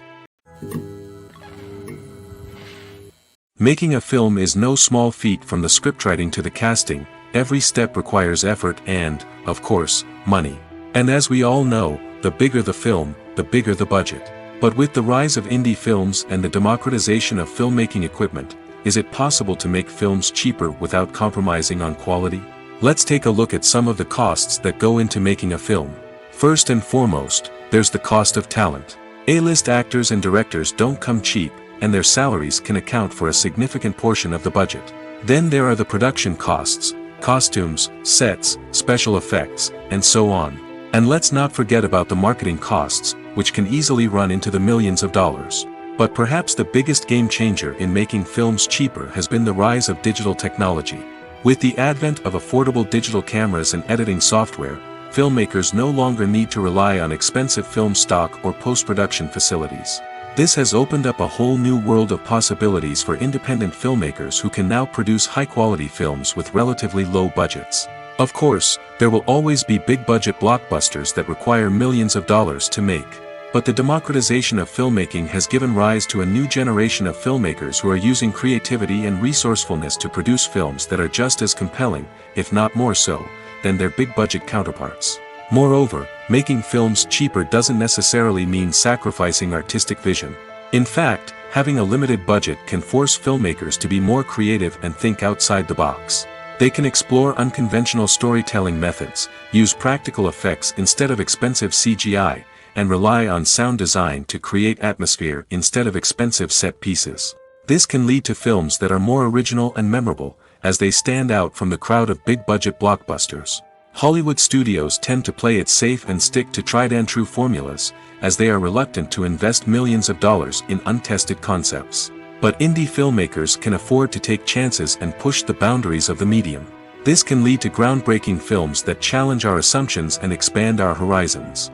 Making a film is no small feat. From the scriptwriting to the casting. Every step requires effort and, of course, money. And as we all know, the bigger the film, the bigger the budget. But with the rise of indie films and the democratization of filmmaking equipment, is it possible to make films cheaper without compromising on quality? Let's take a look at some of the costs that go into making a film. First and foremost, there's the cost of talent. A-list actors and directors don't come cheap, and their salaries can account for a significant portion of the budget. Then there are the production costs: costumes, sets, special effects, and so on. And let's not forget about the marketing costs, which can easily run into the millions of dollars. But perhaps the biggest game changer in making films cheaper has been the rise of digital technology. With the advent of affordable digital cameras and editing software, filmmakers no longer need to rely on expensive film stock or post-production facilities. This has opened up a whole new world of possibilities for independent filmmakers who can now produce high-quality films with relatively low budgets. Of course, there will always be big-budget blockbusters that require millions of dollars to make. But the democratization of filmmaking has given rise to a new generation of filmmakers who are using creativity and resourcefulness to produce films that are just as compelling, if not more so, than their big-budget counterparts. Moreover, making films cheaper doesn't necessarily mean sacrificing artistic vision. In fact, having a limited budget can force filmmakers to be more creative and think outside the box. They can explore unconventional storytelling methods, use practical effects instead of expensive CGI, and rely on sound design to create atmosphere instead of expensive set pieces. This can lead to films that are more original and memorable, as they stand out from the crowd of big-budget blockbusters. Hollywood studios tend to play it safe and stick to tried-and-true formulas, as they are reluctant to invest millions of dollars in untested concepts. But indie filmmakers can afford to take chances and push the boundaries of the medium. This can lead to groundbreaking films that challenge our assumptions and expand our horizons.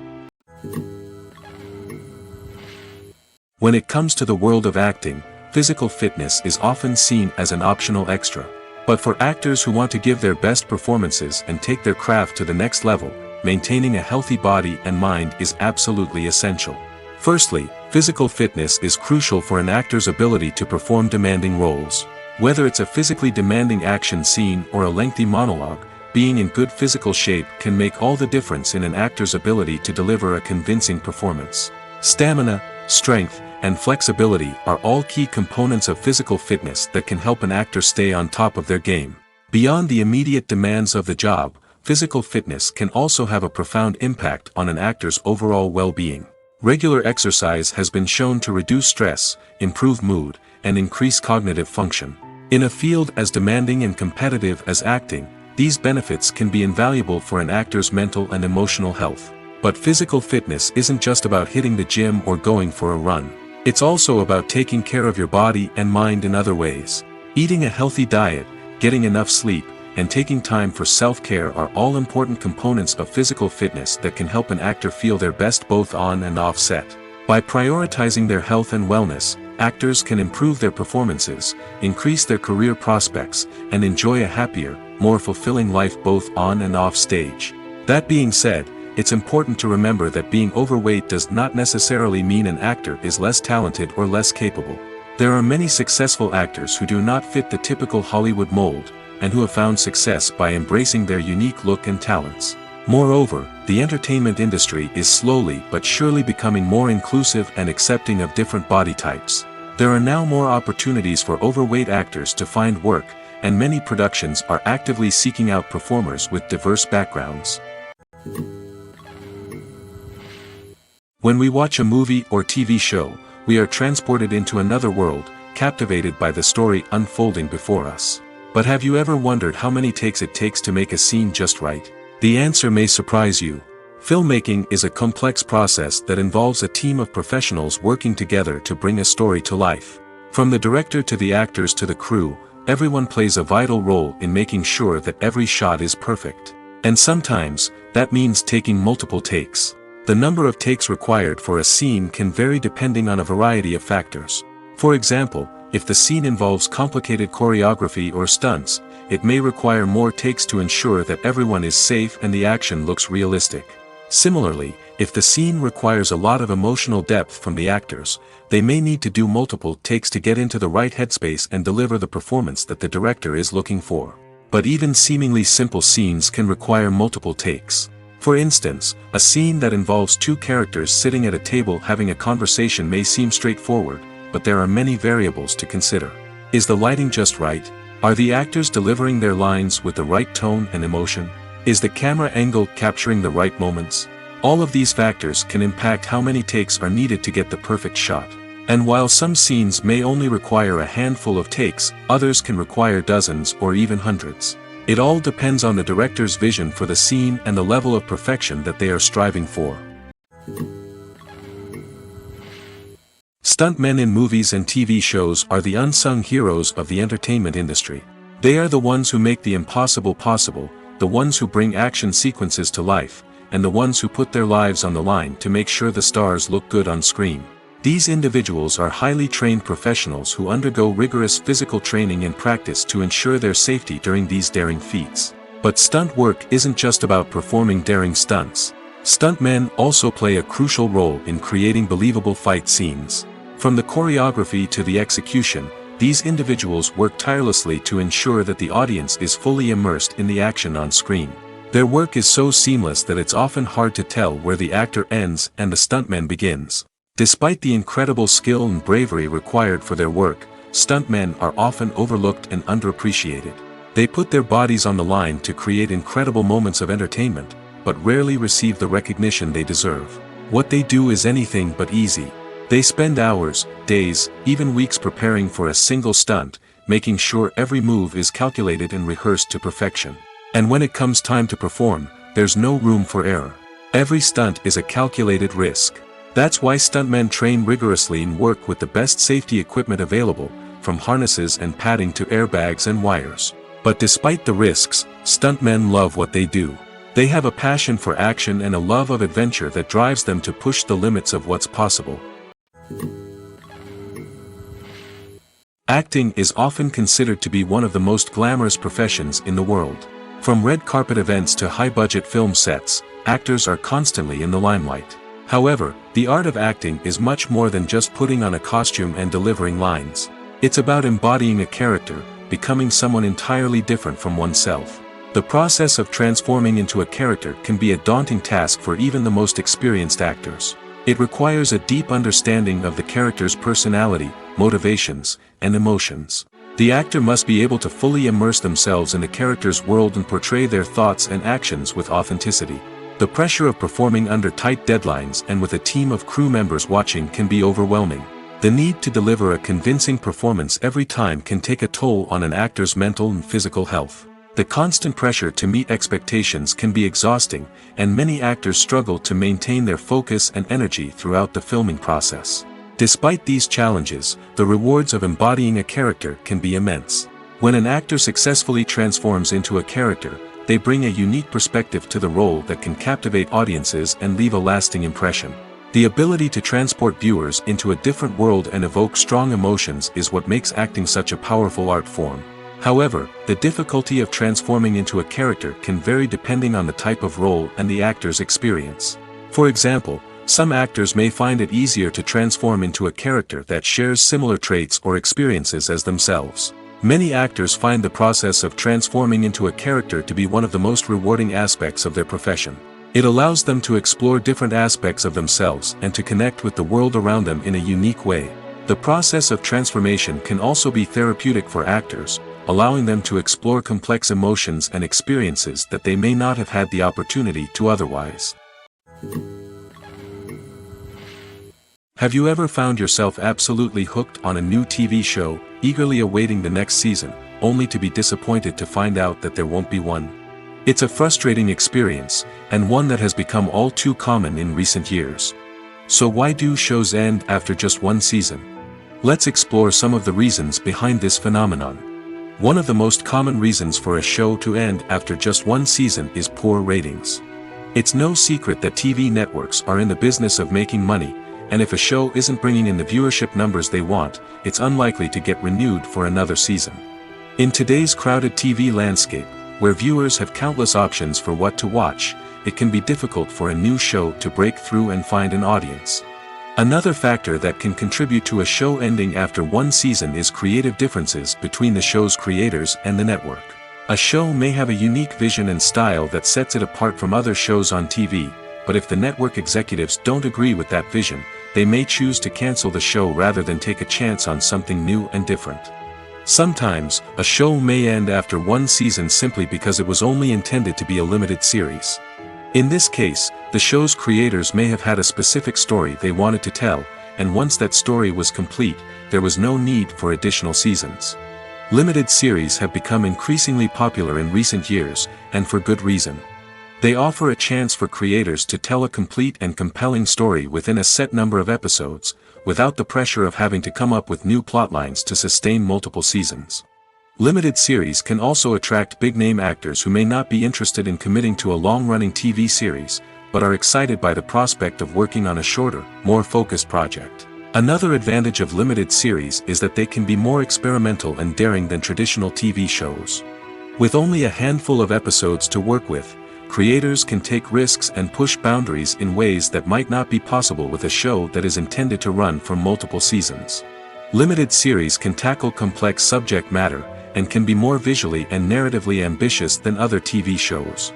When it comes to the world of acting, physical fitness is often seen as an optional extra. But for actors who want to give their best performances and take their craft to the next level, maintaining a healthy body and mind is absolutely essential. Firstly, physical fitness is crucial for an actor's ability to perform demanding roles. Whether it's a physically demanding action scene or a lengthy monologue, being in good physical shape can make all the difference in an actor's ability to deliver a convincing performance. Stamina, strength, and flexibility are all key components of physical fitness that can help an actor stay on top of their game. Beyond the immediate demands of the job, physical fitness can also have a profound impact on an actor's overall well-being. Regular exercise has been shown to reduce stress, improve mood, and increase cognitive function. In a field as demanding and competitive as acting, these benefits can be invaluable for an actor's mental and emotional health. But physical fitness isn't just about hitting the gym or going for a run. It's also about taking care of your body and mind in other ways. Eating a healthy diet, getting enough sleep, and taking time for self-care are all important components of physical fitness that can help an actor feel their best both on and off set. By prioritizing their health and wellness, actors can improve their performances, increase their career prospects, and enjoy a happier, more fulfilling life both on and off stage. That being said, it's important to remember that being overweight does not necessarily mean an actor is less talented or less capable. There are many successful actors who do not fit the typical Hollywood mold, and who have found success by embracing their unique look and talents. Moreover, the entertainment industry is slowly but surely becoming more inclusive and accepting of different body types. There are now more opportunities for overweight actors to find work, and many productions are actively seeking out performers with diverse backgrounds. When we watch a movie or TV show, we are transported into another world, captivated by the story unfolding before us. But have you ever wondered how many takes it takes to make a scene just right? The answer may surprise you. Filmmaking is a complex process that involves a team of professionals working together to bring a story to life. From the director to the actors to the crew, everyone plays a vital role in making sure that every shot is perfect. And sometimes, that means taking multiple takes. The number of takes required for a scene can vary depending on a variety of factors. For example, if the scene involves complicated choreography or stunts, it may require more takes to ensure that everyone is safe and the action looks realistic. Similarly, if the scene requires a lot of emotional depth from the actors, they may need to do multiple takes to get into the right headspace and deliver the performance that the director is looking for. But even seemingly simple scenes can require multiple takes. For instance, a scene that involves two characters sitting at a table having a conversation may seem straightforward, but there are many variables to consider. Is the lighting just right? Are the actors delivering their lines with the right tone and emotion? Is the camera angle capturing the right moments? All of these factors can impact how many takes are needed to get the perfect shot. And while some scenes may only require a handful of takes, others can require dozens or even hundreds. It all depends on the director's vision for the scene and the level of perfection that they are striving for. Stuntmen in movies and TV shows are the unsung heroes of the entertainment industry. They are the ones who make the impossible possible, the ones who bring action sequences to life, and the ones who put their lives on the line to make sure the stars look good on screen. These individuals are highly trained professionals who undergo rigorous physical training and practice to ensure their safety during these daring feats. But stunt work isn't just about performing daring stunts. Stuntmen also play a crucial role in creating believable fight scenes. From the choreography to the execution, these individuals work tirelessly to ensure that the audience is fully immersed in the action on screen. Their work is so seamless that it's often hard to tell where the actor ends and the stuntman begins. Despite the incredible skill and bravery required for their work, stuntmen are often overlooked and underappreciated. They put their bodies on the line to create incredible moments of entertainment, but rarely receive the recognition they deserve. What they do is anything but easy. They spend hours, days, even weeks preparing for a single stunt, making sure every move is calculated and rehearsed to perfection. And when it comes time to perform, there's no room for error. Every stunt is a calculated risk. That's why stuntmen train rigorously and work with the best safety equipment available, from harnesses and padding to airbags and wires. But despite the risks, stuntmen love what they do. They have a passion for action and a love of adventure that drives them to push the limits of what's possible. Acting is often considered to be one of the most glamorous professions in the world. From red carpet events to high-budget film sets, actors are constantly in the limelight. However, the art of acting is much more than just putting on a costume and delivering lines. It's about embodying a character, becoming someone entirely different from oneself. The process of transforming into a character can be a daunting task for even the most experienced actors. It requires a deep understanding of the character's personality, motivations, and emotions. The actor must be able to fully immerse themselves in the character's world and portray their thoughts and actions with authenticity. The pressure of performing under tight deadlines and with a team of crew members watching can be overwhelming. The need to deliver a convincing performance every time can take a toll on an actor's mental and physical health. The constant pressure to meet expectations can be exhausting, and many actors struggle to maintain their focus and energy throughout the filming process. Despite these challenges, the rewards of embodying a character can be immense. When an actor successfully transforms into a character, they bring a unique perspective to the role that can captivate audiences and leave a lasting impression. The ability to transport viewers into a different world and evoke strong emotions is what makes acting such a powerful art form. However, the difficulty of transforming into a character can vary depending on the type of role and the actor's experience. For example, some actors may find it easier to transform into a character that shares similar traits or experiences as themselves. Many actors find the process of transforming into a character to be one of the most rewarding aspects of their profession. It allows them to explore different aspects of themselves and to connect with the world around them in a unique way. The process of transformation can also be therapeutic for actors, allowing them to explore complex emotions and experiences that they may not have had the opportunity to otherwise. Have you ever found yourself absolutely hooked on a new TV show, eagerly awaiting the next season, only to be disappointed to find out that there won't be one? It's a frustrating experience, and one that has become all too common in recent years. So why do shows end after just one season? Let's explore some of the reasons behind this phenomenon. One of the most common reasons for a show to end after just one season is poor ratings. It's no secret that TV networks are in the business of making money, and if a show isn't bringing in the viewership numbers they want, it's unlikely to get renewed for another season. In today's crowded TV landscape, where viewers have countless options for what to watch, it can be difficult for a new show to break through and find an audience. Another factor that can contribute to a show ending after one season is creative differences between the show's creators and the network. A show may have a unique vision and style that sets it apart from other shows on TV, but if the network executives don't agree with that vision, they may choose to cancel the show rather than take a chance on something new and different. Sometimes, a show may end after one season simply because it was only intended to be a limited series. In this case, the show's creators may have had a specific story they wanted to tell, and once that story was complete, there was no need for additional seasons. Limited series have become increasingly popular in recent years, and for good reason. They offer a chance for creators to tell a complete and compelling story within a set number of episodes, without the pressure of having to come up with new plotlines to sustain multiple seasons. Limited series can also attract big-name actors who may not be interested in committing to a long-running TV series, but are excited by the prospect of working on a shorter, more focused project. Another advantage of limited series is that they can be more experimental and daring than traditional TV shows. With only a handful of episodes to work with, creators can take risks and push boundaries in ways that might not be possible with a show that is intended to run for multiple seasons. Limited series can tackle complex subject matter, and can be more visually and narratively ambitious than other TV shows.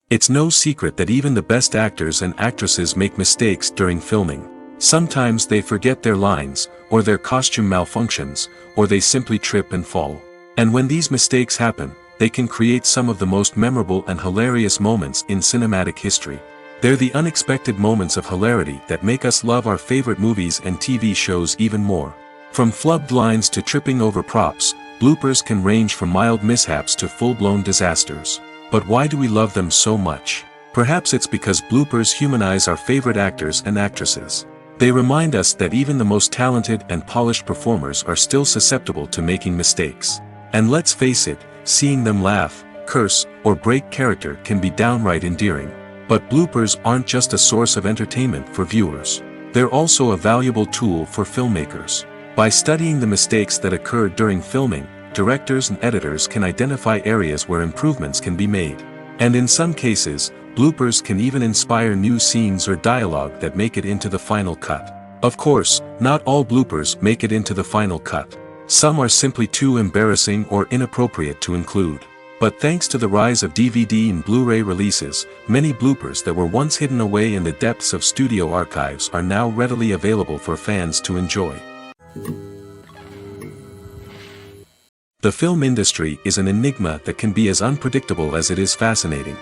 It's no secret that even the best actors and actresses make mistakes during filming. Sometimes they forget their lines, or their costume malfunctions, or they simply trip and fall. And when these mistakes happen, they can create some of the most memorable and hilarious moments in cinematic history. They're the unexpected moments of hilarity that make us love our favorite movies and TV shows even more. From flubbed lines to tripping over props, bloopers can range from mild mishaps to full-blown disasters. But why do we love them so much? Perhaps it's because bloopers humanize our favorite actors and actresses. They remind us that even the most talented and polished performers are still susceptible to making mistakes. And let's face it, seeing them laugh, curse, or break character can be downright endearing. But bloopers aren't just a source of entertainment for viewers. They're also a valuable tool for filmmakers. By studying the mistakes that occurred during filming, directors and editors can identify areas where improvements can be made. And in some cases, bloopers can even inspire new scenes or dialogue that make it into the final cut. Of course, not all bloopers make it into the final cut. Some are simply too embarrassing or inappropriate to include. But thanks to the rise of DVD and Blu-ray releases, many bloopers that were once hidden away in the depths of studio archives are now readily available for fans to enjoy. The film industry is an enigma that can be as unpredictable as it is fascinating.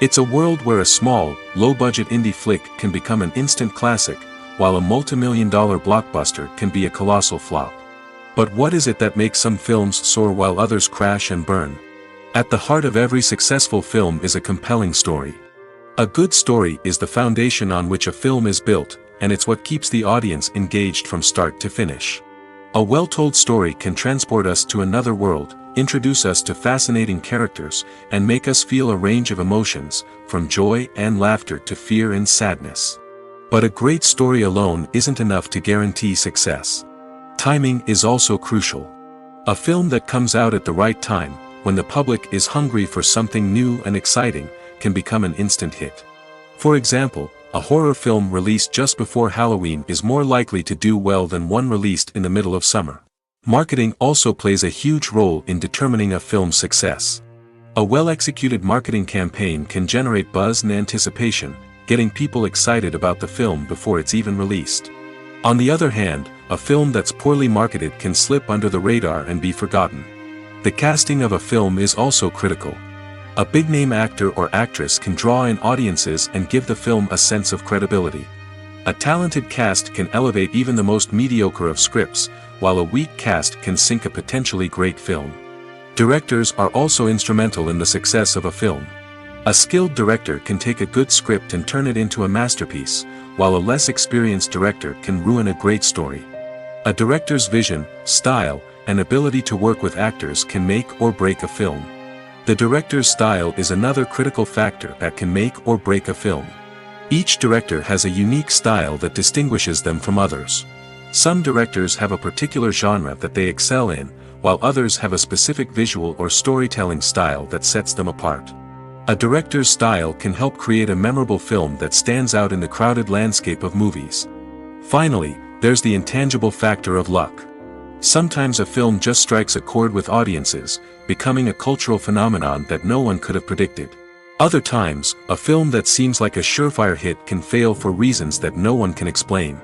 It's a world where a small, low-budget indie flick can become an instant classic, while a multi-million-dollar blockbuster can be a colossal flop. But what is it that makes some films soar while others crash and burn? At the heart of every successful film is a compelling story. A good story is the foundation on which a film is built, and it's what keeps the audience engaged from start to finish. A well-told story can transport us to another world, introduce us to fascinating characters, and make us feel a range of emotions, from joy and laughter to fear and sadness. But a great story alone isn't enough to guarantee success. Timing is also crucial. A film that comes out at the right time, when the public is hungry for something new and exciting, can become an instant hit. For example, a horror film released just before Halloween is more likely to do well than one released in the middle of summer. Marketing also plays a huge role in determining a film's success. A well-executed marketing campaign can generate buzz and anticipation, getting people excited about the film before it's even released. On the other hand, a film that's poorly marketed can slip under the radar and be forgotten. The casting of a film is also critical. A big-name actor or actress can draw in audiences and give the film a sense of credibility. A talented cast can elevate even the most mediocre of scripts, while a weak cast can sink a potentially great film. Directors are also instrumental in the success of a film. A skilled director can take a good script and turn it into a masterpiece, while a less experienced director can ruin a great story. A director's vision, style, and ability to work with actors can make or break a film. The director's style is another critical factor that can make or break a film. Each director has a unique style that distinguishes them from others. Some directors have a particular genre that they excel in, while others have a specific visual or storytelling style that sets them apart. A director's style can help create a memorable film that stands out in the crowded landscape of movies. Finally, there's the intangible factor of luck. Sometimes a film just strikes a chord with audiences, becoming a cultural phenomenon that no one could have predicted. Other times, a film that seems like a surefire hit can fail for reasons that no one can explain.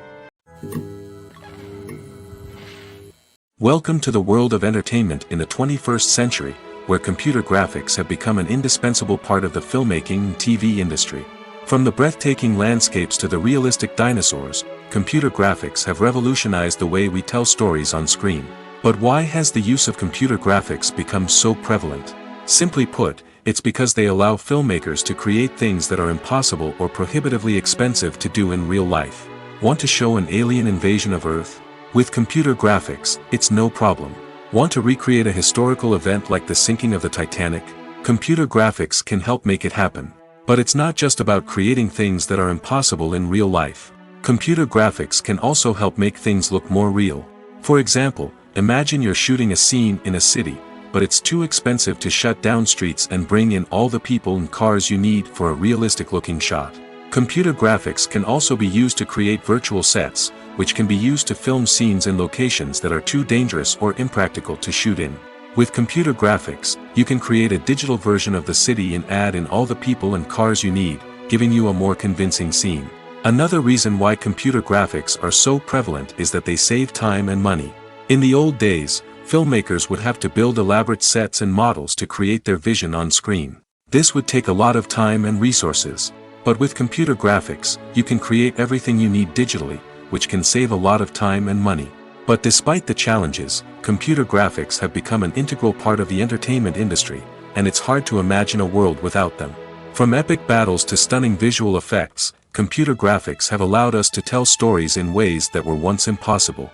Welcome to the world of entertainment in the 21st century, where computer graphics have become an indispensable part of the filmmaking and TV industry. From the breathtaking landscapes to the realistic dinosaurs, computer graphics have revolutionized the way we tell stories on screen. But why has the use of computer graphics become so prevalent? Simply put, it's because they allow filmmakers to create things that are impossible or prohibitively expensive to do in real life. Want to show an alien invasion of Earth? With computer graphics, it's no problem. Want to recreate a historical event like the sinking of the Titanic? Computer graphics can help make it happen. But it's not just about creating things that are impossible in real life. Computer graphics can also help make things look more real. For example, imagine you're shooting a scene in a city, but it's too expensive to shut down streets and bring in all the people and cars you need for a realistic-looking shot. Computer graphics can also be used to create virtual sets, which can be used to film scenes in locations that are too dangerous or impractical to shoot in. With computer graphics, you can create a digital version of the city and add in all the people and cars you need, giving you a more convincing scene. Another reason why computer graphics are so prevalent is that they save time and money. In the old days, filmmakers would have to build elaborate sets and models to create their vision on screen. This would take a lot of time and resources. But with computer graphics, you can create everything you need digitally, which can save a lot of time and money. But despite the challenges, computer graphics have become an integral part of the entertainment industry, and it's hard to imagine a world without them. From epic battles to stunning visual effects, computer graphics have allowed us to tell stories in ways that were once impossible.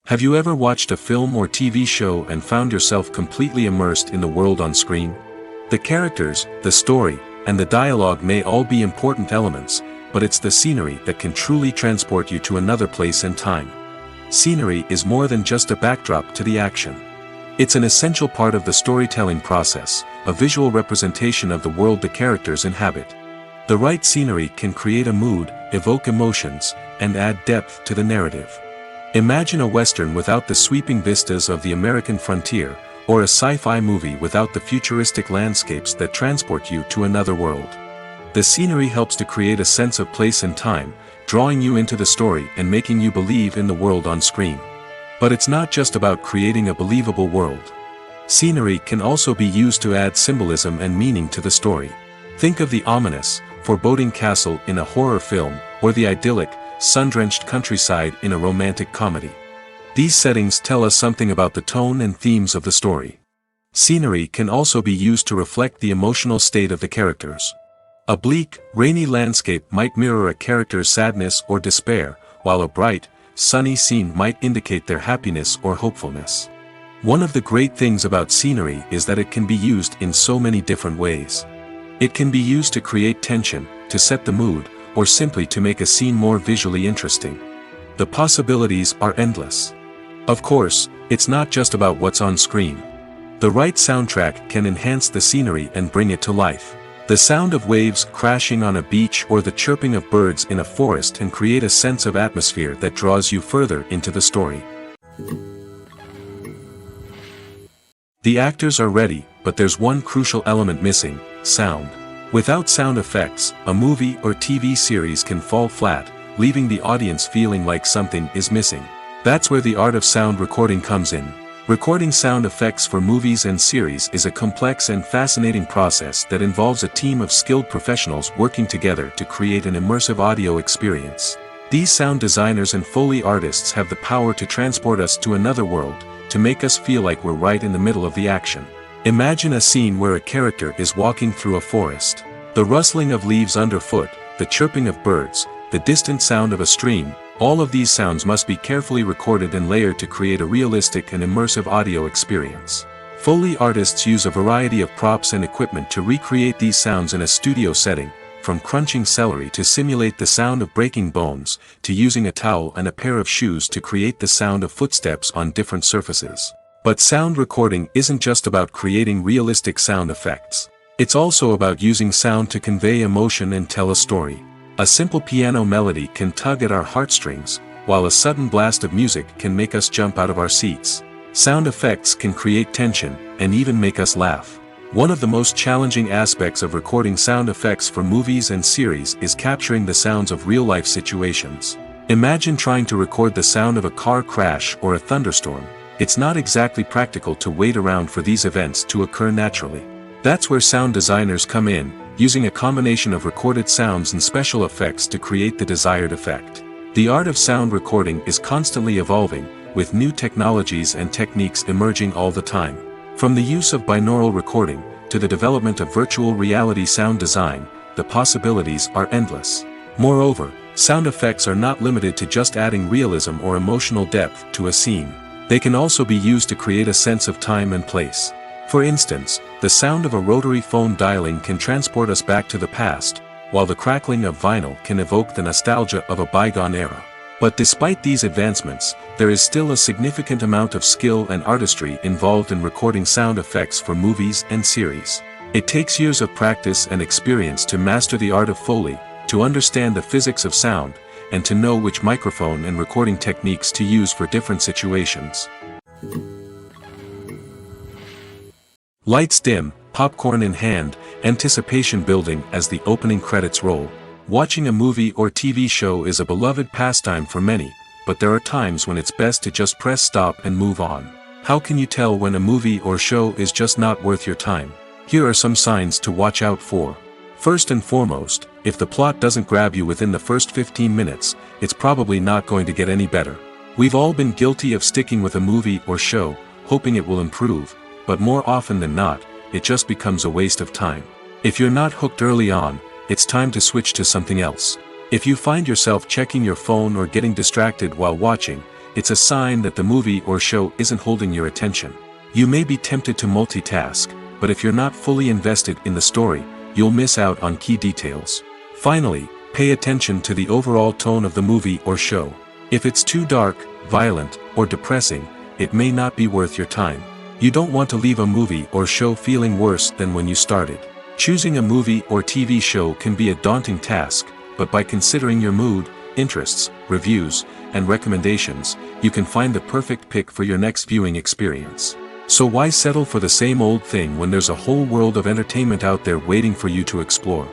Have you ever watched a film or TV show and found yourself completely immersed in the world on screen? The characters, the story, and the dialogue may all be important elements, but it's the scenery that can truly transport you to another place and time. Scenery is more than just a backdrop to the action. It's an essential part of the storytelling process, a visual representation of the world the characters inhabit. The right scenery can create a mood, evoke emotions, and add depth to the narrative. Imagine a Western without the sweeping vistas of the American frontier, or a sci-fi movie without the futuristic landscapes that transport you to another world. The scenery helps to create a sense of place and time, drawing you into the story and making you believe in the world on screen. But it's not just about creating a believable world. Scenery can also be used to add symbolism and meaning to the story. Think of the ominous, foreboding castle in a horror film, or the idyllic, sun-drenched countryside in a romantic comedy. These settings tell us something about the tone and themes of the story. Scenery can also be used to reflect the emotional state of the characters. A bleak, rainy landscape might mirror a character's sadness or despair, while a bright, sunny scene might indicate their happiness or hopefulness. One of the great things about scenery is that it can be used in so many different ways. It can be used to create tension, to set the mood, or simply to make a scene more visually interesting. The possibilities are endless. Of course, it's not just about what's on screen. The right soundtrack can enhance the scenery and bring it to life. The sound of waves crashing on a beach or the chirping of birds in a forest can create a sense of atmosphere that draws you further into the story. The actors are ready, but there's one crucial element missing: sound. Without sound effects, a movie or TV series can fall flat, leaving the audience feeling like something is missing. That's where the art of sound recording comes in. Recording sound effects for movies and series is a complex and fascinating process that involves a team of skilled professionals working together to create an immersive audio experience. These sound designers and Foley artists have the power to transport us to another world, to make us feel like we're right in the middle of the action. Imagine a scene where a character is walking through a forest. The rustling of leaves underfoot, the chirping of birds, the distant sound of a stream, all of these sounds must be carefully recorded and layered to create a realistic and immersive audio experience. Foley artists use a variety of props and equipment to recreate these sounds in a studio setting, from crunching celery to simulate the sound of breaking bones, to using a towel and a pair of shoes to create the sound of footsteps on different surfaces. But sound recording isn't just about creating realistic sound effects. It's also about using sound to convey emotion and tell a story. A simple piano melody can tug at our heartstrings, while a sudden blast of music can make us jump out of our seats. Sound effects can create tension, and even make us laugh. One of the most challenging aspects of recording sound effects for movies and series is capturing the sounds of real-life situations. Imagine trying to record the sound of a car crash or a thunderstorm. It's not exactly practical to wait around for these events to occur naturally. That's where sound designers come in, using a combination of recorded sounds and special effects to create the desired effect. The art of sound recording is constantly evolving, with new technologies and techniques emerging all the time. From the use of binaural recording, to the development of virtual reality sound design, the possibilities are endless. Moreover, sound effects are not limited to just adding realism or emotional depth to a scene. They can also be used to create a sense of time and place. For instance, the sound of a rotary phone dialing can transport us back to the past, while the crackling of vinyl can evoke the nostalgia of a bygone era. But despite these advancements, there is still a significant amount of skill and artistry involved in recording sound effects for movies and series. It takes years of practice and experience to master the art of Foley, to understand the physics of sound, and to know which microphone and recording techniques to use for different situations. Lights dim, popcorn in hand, anticipation building as the opening credits roll. Watching a movie or TV show is a beloved pastime for many, but there are times when it's best to just press stop and move on. How can you tell when a movie or show is just not worth your time? Here are some signs to watch out for. First and foremost, if the plot doesn't grab you within the first 15 minutes, it's probably not going to get any better. We've all been guilty of sticking with a movie or show, hoping it will improve, but more often than not, it just becomes a waste of time. If you're not hooked early on, it's time to switch to something else. If you find yourself checking your phone or getting distracted while watching, it's a sign that the movie or show isn't holding your attention. You may be tempted to multitask, but if you're not fully invested in the story, you'll miss out on key details. Finally, pay attention to the overall tone of the movie or show. If it's too dark, violent, or depressing, it may not be worth your time. You don't want to leave a movie or show feeling worse than when you started. Choosing a movie or TV show can be a daunting task, but by considering your mood, interests, reviews, and recommendations, you can find the perfect pick for your next viewing experience. So why settle for the same old thing when there's a whole world of entertainment out there waiting for you to explore?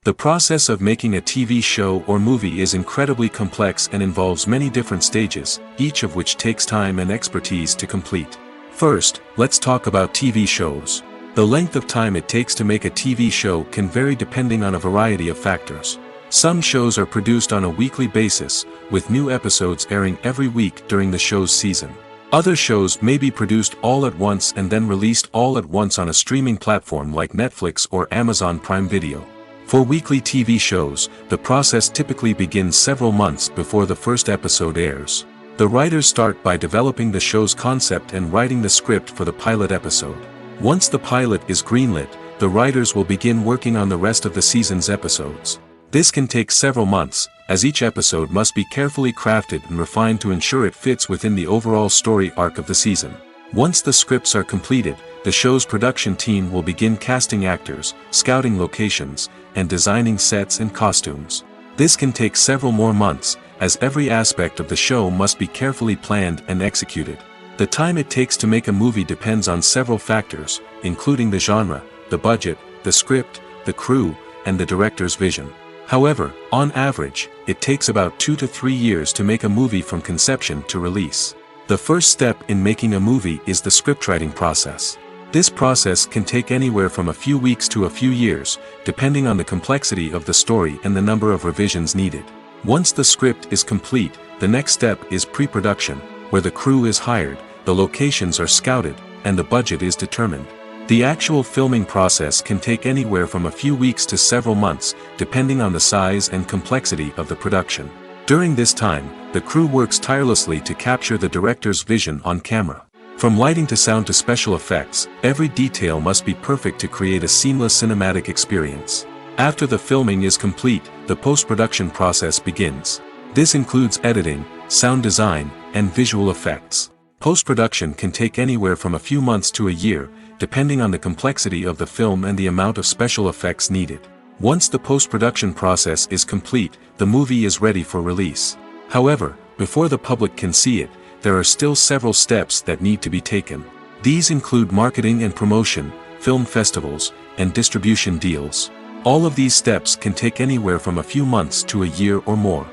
The process of making a TV show or movie is incredibly complex and involves many different stages, each of which takes time and expertise to complete. First, let's talk about TV shows. The length of time it takes to make a TV show can vary depending on a variety of factors. Some shows are produced on a weekly basis, with new episodes airing every week during the show's season. Other shows may be produced all at once and then released all at once on a streaming platform like Netflix or Amazon Prime Video. For weekly TV shows, the process typically begins several months before the first episode airs. The writers start by developing the show's concept and writing the script for the pilot episode. Once the pilot is greenlit, the writers will begin working on the rest of the season's episodes. This can take several months, as each episode must be carefully crafted and refined to ensure it fits within the overall story arc of the season. Once the scripts are completed, the show's production team will begin casting actors, scouting locations, and designing sets and costumes. This can take several more months, as every aspect of the show must be carefully planned and executed. The time it takes to make a movie depends on several factors, including the genre, the budget, the script, the crew, and the director's vision. However, on average, it takes about 2 to 3 years to make a movie from conception to release. The first step in making a movie is the scriptwriting process. This process can take anywhere from a few weeks to a few years, depending on the complexity of the story and the number of revisions needed. Once the script is complete, the next step is pre-production, where the crew is hired, the locations are scouted, and the budget is determined. The actual filming process can take anywhere from a few weeks to several months, depending on the size and complexity of the production. During this time, the crew works tirelessly to capture the director's vision on camera. From lighting to sound to special effects, every detail must be perfect to create a seamless cinematic experience. After the filming is complete, the post-production process begins. This includes editing, sound design, and visual effects. Post-production can take anywhere from a few months to a year, depending on the complexity of the film and the amount of special effects needed. Once the post-production process is complete, the movie is ready for release. However, before the public can see it, there are still several steps that need to be taken. These include marketing and promotion, film festivals, and distribution deals. All of these steps can take anywhere from a few months to a year or more.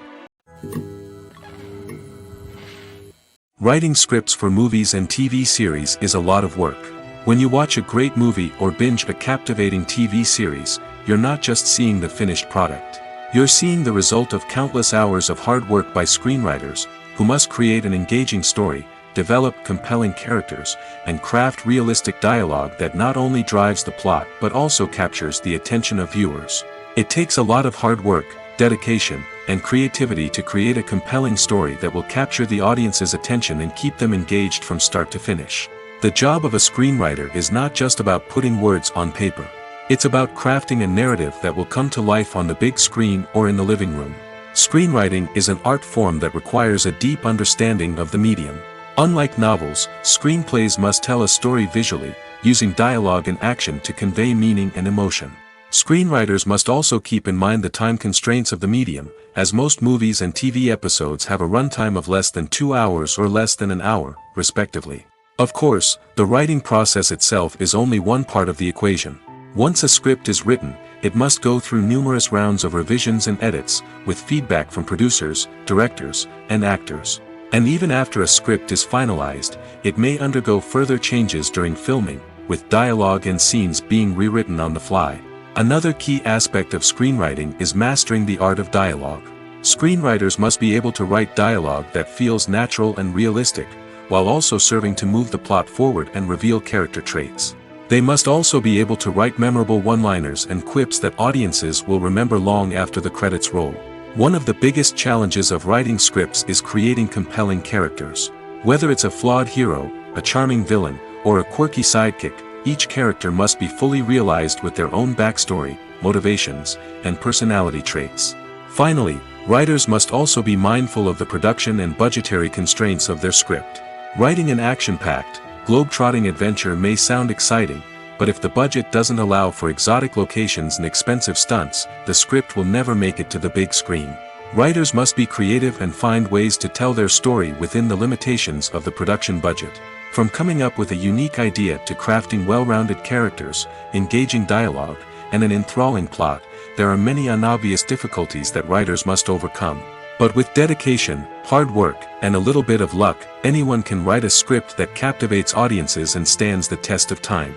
Writing scripts for movies and TV series is a lot of work. When you watch a great movie or binge a captivating TV series, you're not just seeing the finished product. You're seeing the result of countless hours of hard work by screenwriters, who must create an engaging story, develop compelling characters, and craft realistic dialogue that not only drives the plot but also captures the attention of viewers. It takes a lot of hard work, dedication, and creativity to create a compelling story that will capture the audience's attention and keep them engaged from start to finish. The job of a screenwriter is not just about putting words on paper. It's about crafting a narrative that will come to life on the big screen or in the living room. Screenwriting is an art form that requires a deep understanding of the medium. Unlike novels, screenplays must tell a story visually, using dialogue and action to convey meaning and emotion. Screenwriters must also keep in mind the time constraints of the medium, as most movies and TV episodes have a runtime of less than 2 hours or less than an hour, respectively. Of course, the writing process itself is only one part of the equation. Once a script is written, it must go through numerous rounds of revisions and edits, with feedback from producers, directors, and actors. And even after a script is finalized, it may undergo further changes during filming, with dialogue and scenes being rewritten on the fly. Another key aspect of screenwriting is mastering the art of dialogue. Screenwriters must be able to write dialogue that feels natural and realistic, while also serving to move the plot forward and reveal character traits. They must also be able to write memorable one-liners and quips that audiences will remember long after the credits roll. One of the biggest challenges of writing scripts is creating compelling characters. Whether it's a flawed hero, a charming villain, or a quirky sidekick, each character must be fully realized with their own backstory, motivations, and personality traits. Finally, writers must also be mindful of the production and budgetary constraints of their script. Writing an action-packed, globe-trotting adventure may sound exciting, but if the budget doesn't allow for exotic locations and expensive stunts, the script will never make it to the big screen. Writers must be creative and find ways to tell their story within the limitations of the production budget. From coming up with a unique idea to crafting well-rounded characters, engaging dialogue, and an enthralling plot, there are many unobvious difficulties that writers must overcome. But with dedication, hard work, and a little bit of luck, anyone can write a script that captivates audiences and stands the test of time.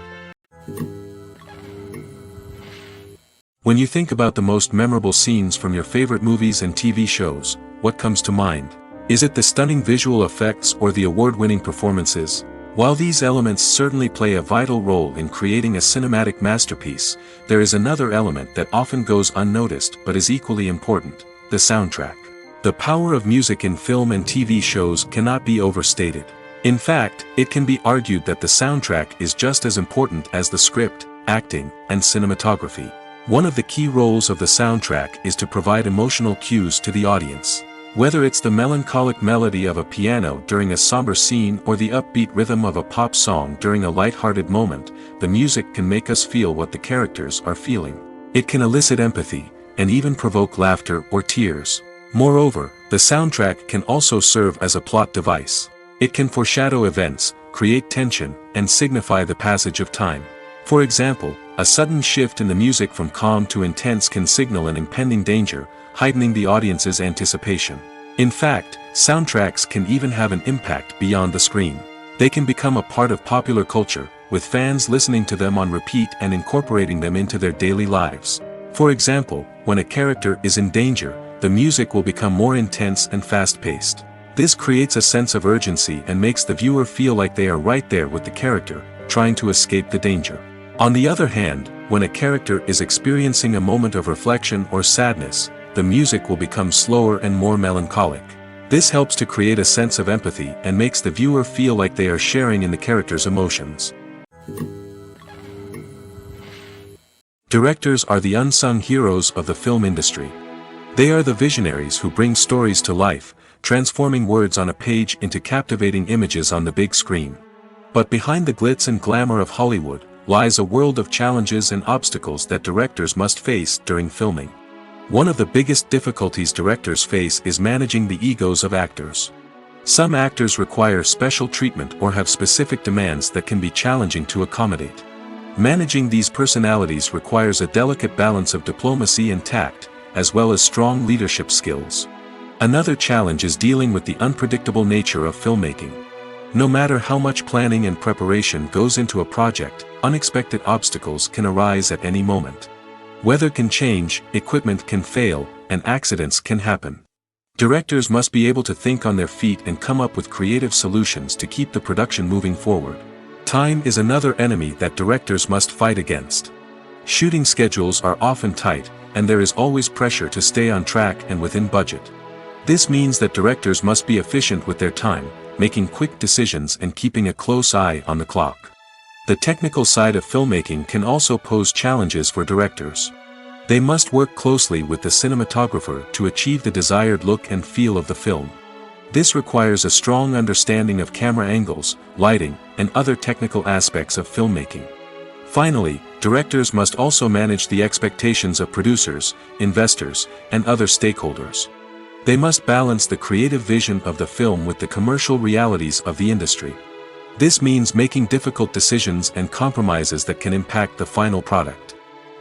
When you think about the most memorable scenes from your favorite movies and TV shows, what comes to mind? Is it the stunning visual effects or the award-winning performances? While these elements certainly play a vital role in creating a cinematic masterpiece, there is another element that often goes unnoticed but is equally important: the soundtrack. The power of music in film and TV shows cannot be overstated. In fact, it can be argued that the soundtrack is just as important as the script, acting, and cinematography. One of the key roles of the soundtrack is to provide emotional cues to the audience. Whether it's the melancholic melody of a piano during a somber scene or the upbeat rhythm of a pop song during a light-hearted moment, the music can make us feel what the characters are feeling. It can elicit empathy, and even provoke laughter or tears. Moreover, the soundtrack can also serve as a plot device. It can foreshadow events, create tension, and signify the passage of time. For example, a sudden shift in the music from calm to intense can signal an impending danger, heightening the audience's anticipation. In fact, soundtracks can even have an impact beyond the screen. They can become a part of popular culture, with fans listening to them on repeat and incorporating them into their daily lives. For example, when a character is in danger, the music will become more intense and fast-paced. This creates a sense of urgency and makes the viewer feel like they are right there with the character, trying to escape the danger. On the other hand, when a character is experiencing a moment of reflection or sadness, the music will become slower and more melancholic. This helps to create a sense of empathy and makes the viewer feel like they are sharing in the character's emotions. Directors are the unsung heroes of the film industry. They are the visionaries who bring stories to life, transforming words on a page into captivating images on the big screen. But behind the glitz and glamour of Hollywood lies a world of challenges and obstacles that directors must face during filming. One of the biggest difficulties directors face is managing the egos of actors. Some actors require special treatment or have specific demands that can be challenging to accommodate. Managing these personalities requires a delicate balance of diplomacy and tact, as well as strong leadership skills. Another challenge is dealing with the unpredictable nature of filmmaking. No matter how much planning and preparation goes into a project, unexpected obstacles can arise at any moment. Weather can change, equipment can fail, and accidents can happen. Directors must be able to think on their feet and come up with creative solutions to keep the production moving forward. Time is another enemy that directors must fight against. Shooting schedules are often tight, and there is always pressure to stay on track and within budget. This means that directors must be efficient with their time, making quick decisions and keeping a close eye on the clock. The technical side of filmmaking can also pose challenges for directors. They must work closely with the cinematographer to achieve the desired look and feel of the film. This requires a strong understanding of camera angles, lighting, and other technical aspects of filmmaking. Finally, directors must also manage the expectations of producers, investors, and other stakeholders. They must balance the creative vision of the film with the commercial realities of the industry. This means making difficult decisions and compromises that can impact the final product.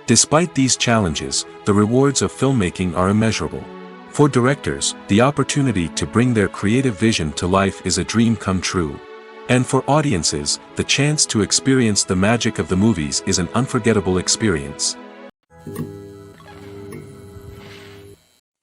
Despite these challenges, the rewards of filmmaking are immeasurable. For directors, the opportunity to bring their creative vision to life is a dream come true. And for audiences, the chance to experience the magic of the movies is an unforgettable experience.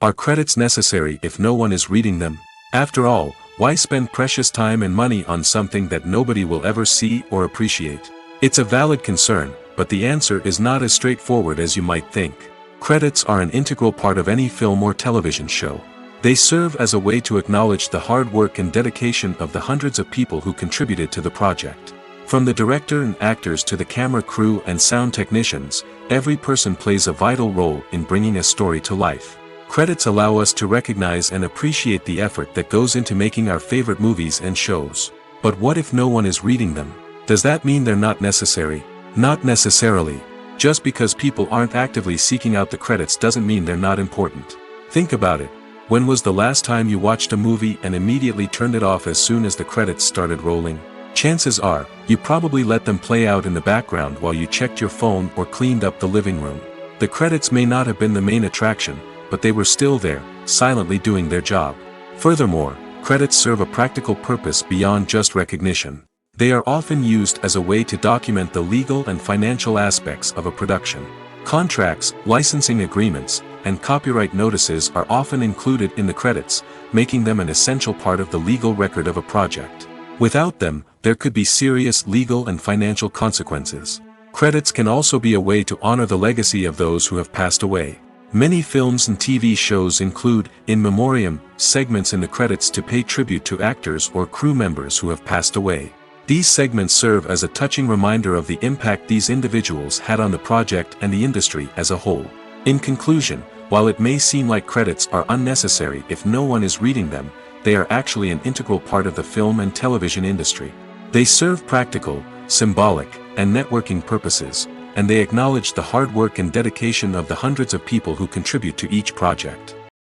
Are credits necessary if no one is reading them? After all, why spend precious time and money on something that nobody will ever see or appreciate? It's a valid concern, but the answer is not as straightforward as you might think. Credits are an integral part of any film or television show. They serve as a way to acknowledge the hard work and dedication of the hundreds of people who contributed to the project. From the director and actors to the camera crew and sound technicians, every person plays a vital role in bringing a story to life. Credits allow us to recognize and appreciate the effort that goes into making our favorite movies and shows. But what if no one is reading them? Does that mean they're not necessary? Not necessarily. Just because people aren't actively seeking out the credits doesn't mean they're not important. Think about it. When was the last time you watched a movie and immediately turned it off as soon as the credits started rolling? Chances are, you probably let them play out in the background while you checked your phone or cleaned up the living room. The credits may not have been the main attraction, but they were still there, silently doing their job. Furthermore, credits serve a practical purpose beyond just recognition. They are often used as a way to document the legal and financial aspects of a production. Contracts, licensing agreements, and copyright notices are often included in the credits, making them an essential part of the legal record of a project. Without them, there could be serious legal and financial consequences. Credits can also be a way to honor the legacy of those who have passed away. Many films and TV shows include, in memoriam, segments in the credits to pay tribute to actors or crew members who have passed away. These segments serve as a touching reminder of the impact these individuals had on the project and the industry as a whole. In conclusion, while it may seem like credits are unnecessary if no one is reading them, they are actually an integral part of the film and television industry. They serve practical, symbolic, and networking purposes, and they acknowledge the hard work and dedication of the hundreds of people who contribute to each project.